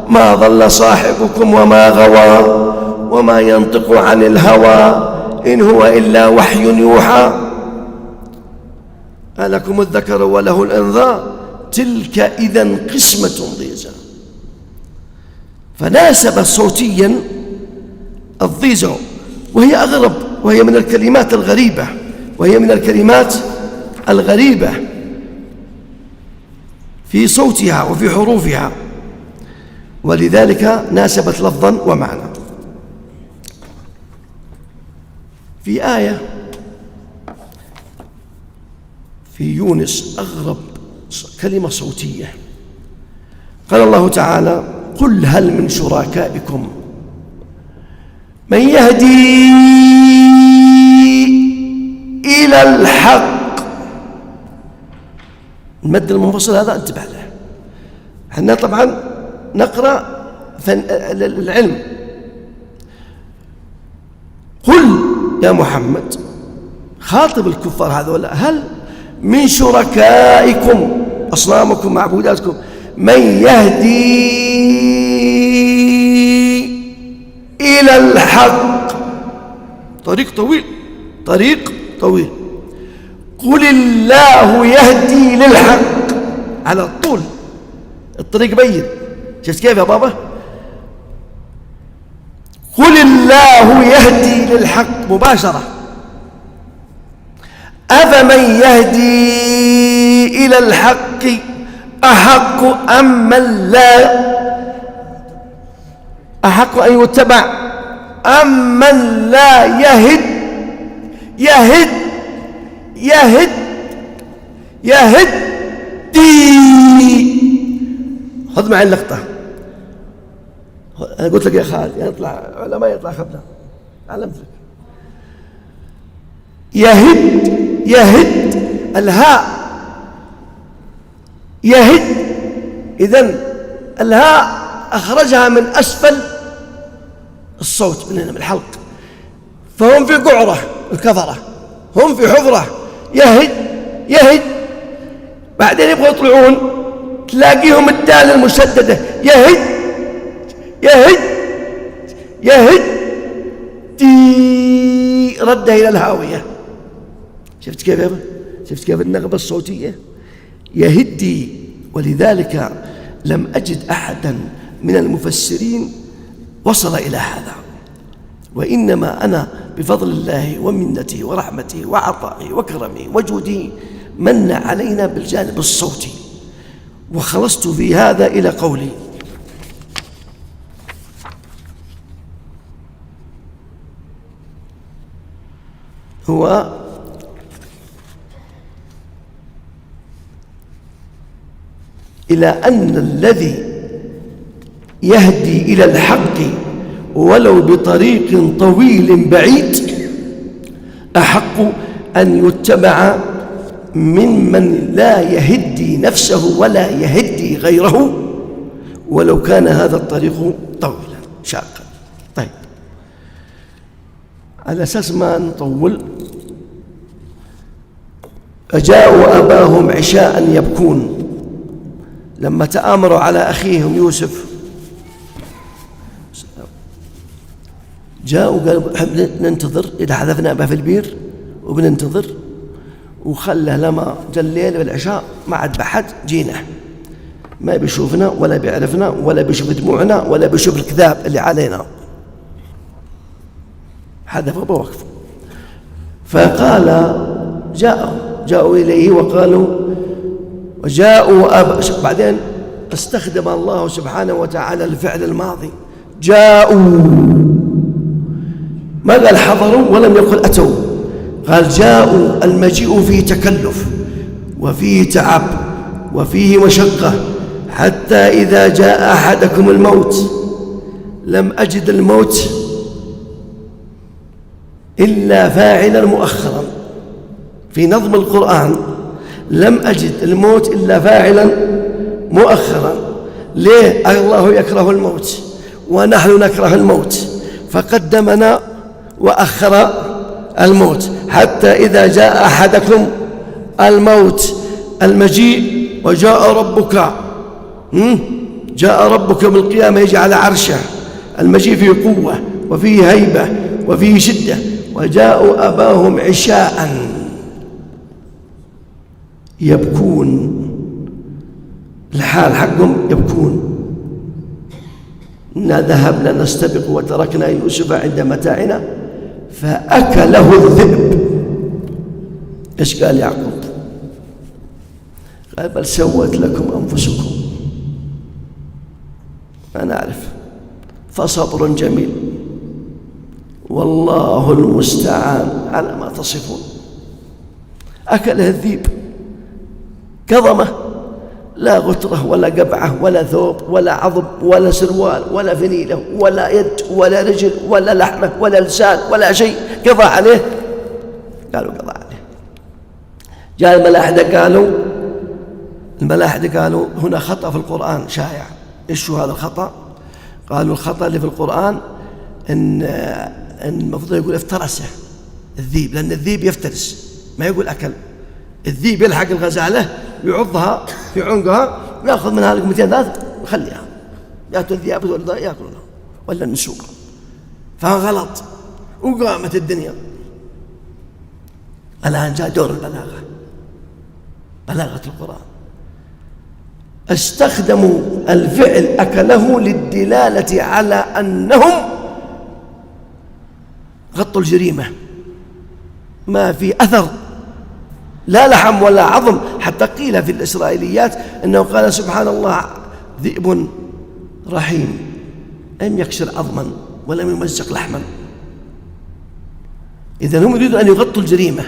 ما ضل صاحبكم وما غوى وما ينطق عن الهوى إن هو إلا وحي يوحى ألكم الذكر وله الأنثى تلك إذن قسمة ضيزى. فناسب صوتيا الضيزى، وهي أغرب، وهي من الكلمات الغريبة، وهي من الكلمات الغريبة في صوتها وفي حروفها، ولذلك ناسبت لفظا ومعنى. في آية في يونس أغرب كلمة صوتية، قال الله تعالى: قل هل من شركائكم من يهدي إلى الحق. المد المنفصل هذا انتبه له، احنا طبعا نقرأ العلم. قل يا محمد، خاطب الكفار هذولا: هل من شركائكم أصنامكم معبوداتكم من يهدي إلى الحق. طريق طويل، طريق طويل. قل الله يهدي للحق، على طول الطريق بين. شفت كيف يا بابا؟ قل الله يهدي للحق مباشرة. أفمن يهدي إلى الحق أحق أم من لا أحق أن يتبع أم من لا يهدي. خذ معي اللقطة. أنا قلت لك يا خالد يطلع علماء يطلع خبنا، علمت لك. يهد الهاء يهد، إذن الهاء أخرجها من أسفل الصوت من هنا من الحلق، فهم في قعرة الكفرة، هم في حفرة. يهد بعدين يبغوا يطلعون، تلاقيهم الدال المشددة يهد دي، ردها إلى الهاوية. شفت كيف يا ابا؟ شفت كيف النغمة الصوتية؟ يهدي. ولذلك لم أجد أحدا من المفسرين وصل إلى هذا، وإنما أنا بفضل الله ومنته ورحمته وعطائه وكرمه وجوده من علينا بالجانب الصوتي. وخلصت في هذا إلى قولي: هو إلى أن الذي يهدي إلى الحق ولو بطريق طويل بعيد أحق أن يتبع ممن لا يهدي نفسه ولا يهدي غيره ولو كان هذا الطريق طويلا شاقا. طيب، على أساس ما نطول، فجاءوا أباهم عشاء يبكون لما تآمروا على أخيهم يوسف. جاءوا قالوا ننتظر إذا حذفنا أباه في البير وبننتظر، وخلى لما جاء الليل والعشاء ما عاد بحد جينا، ما بيشوفنا ولا بيعرفنا ولا بيشوف دموعنا ولا بيشوف الكذاب اللي علينا. حذفوا بوقف. فقال جاءوا إليه وقالوا وجاءوا بعدين استخدم الله سبحانه وتعالى الفعل الماضي، جاءوا، ما قال حضروا ولم يقل أتوا، قال جاءوا. المجيء فيه تكلف وفيه تعب وفيه مشقة، حتى إذا جاء أحدكم الموت لم أجد الموت إلا فاعلا مؤخرا. في نظم القرآن لم أجد الموت إلا فاعلا مؤخرا. ليه؟ الله يكره الموت ونحن نكره الموت، فقدمنا وأخر الموت. حتى إذا جاء أحدكم الموت، المجيء، وجاء ربك، جاء ربك بالقيامة يجي على عرشه. المجيء فيه قوة وفيه هيبة وفيه شدة. وجاءوا أباهم عشاء يبكون، الحال حقهم يبكون. إنا ذهبنا نستبق وتركنا يوسف عند متاعنا فأكله الذئب. إيش قال يعقوب؟ قال بل سوت لكم أنفسكم، أنا أعرف، فصبر جميل والله المستعان على ما تصفون. أكله الذئب، كظمه، لا غترة ولا قبعة ولا ثوب ولا عظم ولا سروال ولا فنيلة ولا يد ولا رجل ولا لحمة ولا لسان ولا شيء، قضى عليه. قالوا قضى عليه. جاء الملاحدة قالوا هنا خطأ في القرآن شائع. إيش هذا الخطأ؟ قالوا الخطأ اللي في القرآن إن المفروض يقول افترسه الذيب، لأن الذيب يفترس ما يقول أكل. الذيب يلحق الغزالة ويعضها في عنقها ويأخذ منها لقمتين ثلاث ويخليها، يأتوا الذئاب يأكلونها ولا النسوق. فغلط وقامت الدنيا. الآن جاء دور البلاغة، بلاغة القرآن. استخدموا الفعل أكله للدلالة على أنهم غطوا الجريمة، ما في أثر لا لحم ولا عظم. حتى قيل في الإسرائيليات أنه قال سبحان الله ذئب رحيم لم يكسر عظما ولم يمزق لحما. إذن هم يريدون أن يغطوا الجريمة،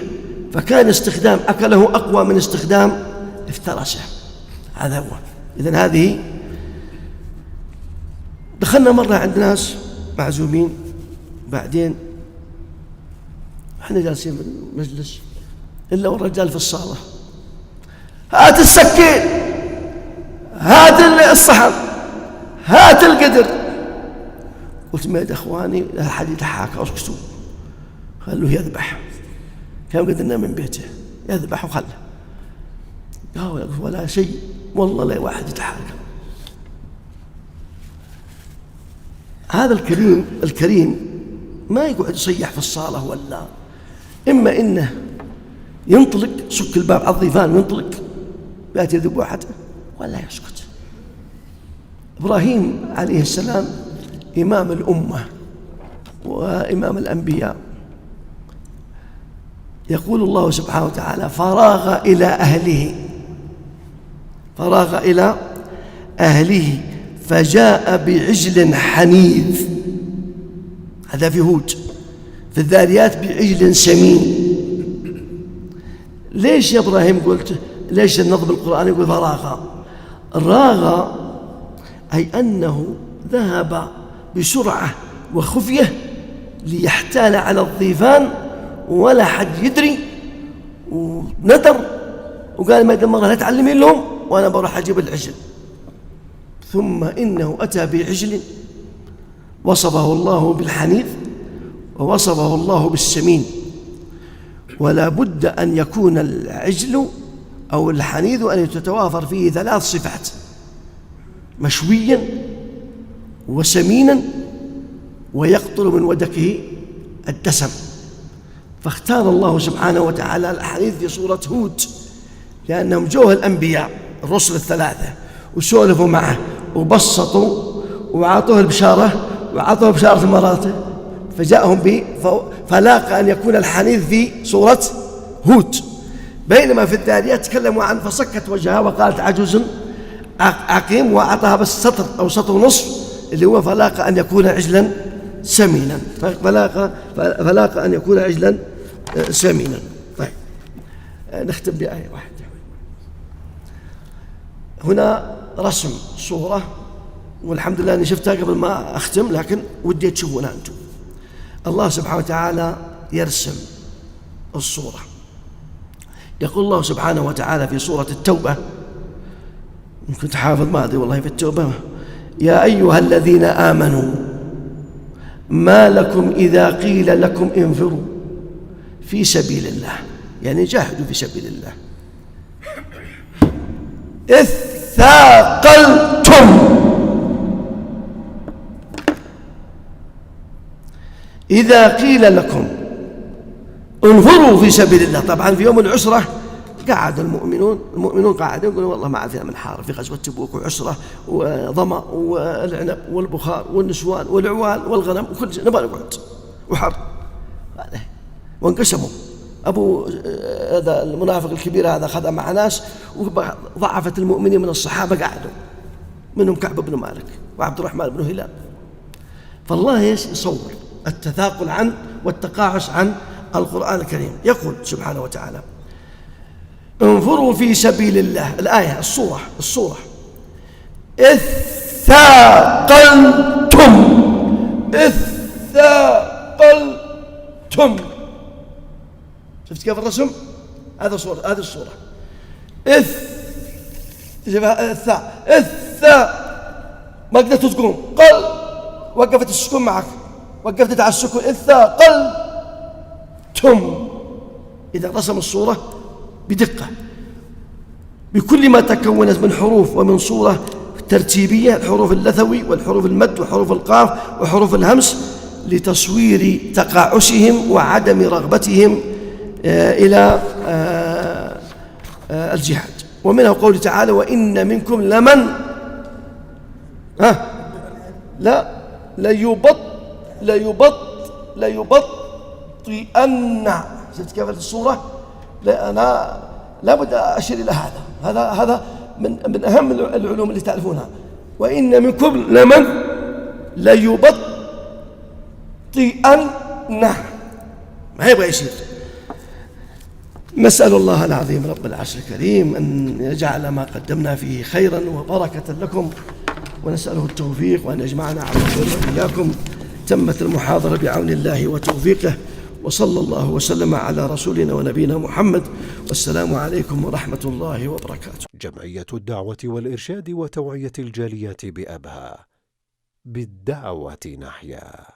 فكان استخدام أكله أقوى من استخدام افترسه. هذا هو. إذن هذه. دخلنا مرة عند ناس معزومين، بعدين احنا جالسين في المجلس إلا والرجال في الصالة، هات السكين، هات الصحن، هات القدر. قلت ما يد أخواني لا أحد يضحك، اسكتوا، خلوه يذبح. كان قدرنا من بيته يذبح وخله. قال ولا شيء والله لا واحد يضحك. هذا الكريم ما يقعد يصيح في الصالة، ولا إما إنه ينطلق سك الباب على الضيفان وينطلق يأتي ذبوحته ولا يسكت. إبراهيم عليه السلام إمام الأمة وإمام الأنبياء. يقول الله سبحانه وتعالى فراغ إلى أهله فجاء بعجل حنيذ. هذا في هود. في الذاريات بعجل سمين. ليش يا إبراهيم قلت؟ ليش النظم القرآني يقول فراغ؟ راغ أي أنه ذهب بسرعة وخفية ليحتال على الضيفان ولا حد يدري، وندر وقال ما المرأة لا تعلمين لهم وأنا بروح أجيب العجل. ثم إنه أتى بعجل وصفه الله بالحنيذ ووصفه الله بالسمين، ولا بد أن يكون العجل أو الحنيذ أن تتوافر فيه 3 صفات: مشويا وسمينا ويقطر من ودكه الدسم. فاختار الله سبحانه وتعالى الحنيذ في صورة هود، لأنهم جوه الأنبياء الرسل ال3 وسولفوا معه وبسطوا وعطوه البشارة وعطوه بشارة مراته، فجاءهم فلاقى أن يكون الحنيذ في صورة هود. بينما في الذاريات تكلموا عن فصكت وجهها وقالت عجوز عقيم، وأعطاها بس سطر أو سطر ونصف اللي هو فلاقى أن يكون عجلا سمينا. فلاقى أن يكون عجلا سمينا. طيب نختم بآية واحدة. هنا رسم صورة، والحمد لله أني شفتها قبل ما أختم، لكن ودي تشوفونها أنتم. الله سبحانه وتعالى يرسم الصورة. يقول الله سبحانه وتعالى في سورة التوبة، إن كنت حافظ ما أدري والله في التوبة: يا أيها الذين آمنوا ما لكم إذا قيل لكم انفروا في سبيل الله، يعني جاهدوا في سبيل الله، إذ ثاقلتم. إذا قيل لكم انفروا في سبيل الله. طبعا في يوم العسرة قعد المؤمنون قاعدين يقولون والله ما عرفنا من حارب في غزوة تبوك وعسرة وظمأ والعنب والبخار والنسوان والعوال والغنم وكل شيء، نبغى نقعد وحر. وانقسموا. أبو هذا المنافق الكبير هذا خذ مع ناس، وضعفت المؤمنين من الصحابة قعدوا، منهم كعب بن مالك وعبد الرحمن بن هلال. فالله يصور التثاقل عن والتقاعس عن القرآن الكريم. يقول سبحانه وتعالى: انفروا في سبيل الله. الآية الصورة إذ ثاقلتم. شفت كيف الرسم؟ هذه الصورة. إذ ما قدرت تقوم، قل وقفت السكون معك، وقفت على السكون. إذ ثاقلتم. إذا رسم الصورة بدقة بكل ما تكونت من حروف ومن صورة ترتيبية، الحروف اللثوي والحروف المد وحروف القاف وحروف الهمس، لتصوير تقاعسهم وعدم رغبتهم إلى الجهاد. ومنها قوله تعالى: وإن منكم لمن ليبطئن. شفت كيف الصورة؟ أنا لابد أشير إلى هذا من أهم العلوم اللي تعرفونها. وإن منكم لمن ليبطئن، ما يبغى يشير. نسأل الله العظيم رب العرش الكريم أن يجعل ما قدمنا فيه خيرا وبركة لكم، ونسأله التوفيق وأن يجمعنا على خير وإياكم. تمت المحاضرة بعون الله وتوفيقه، وصلى الله وسلم على رسولنا ونبينا محمد، والسلام عليكم ورحمة الله وبركاته. جمعية الدعوة والإرشاد وتوعية الجاليات بأبها، بالدعوة نحيا.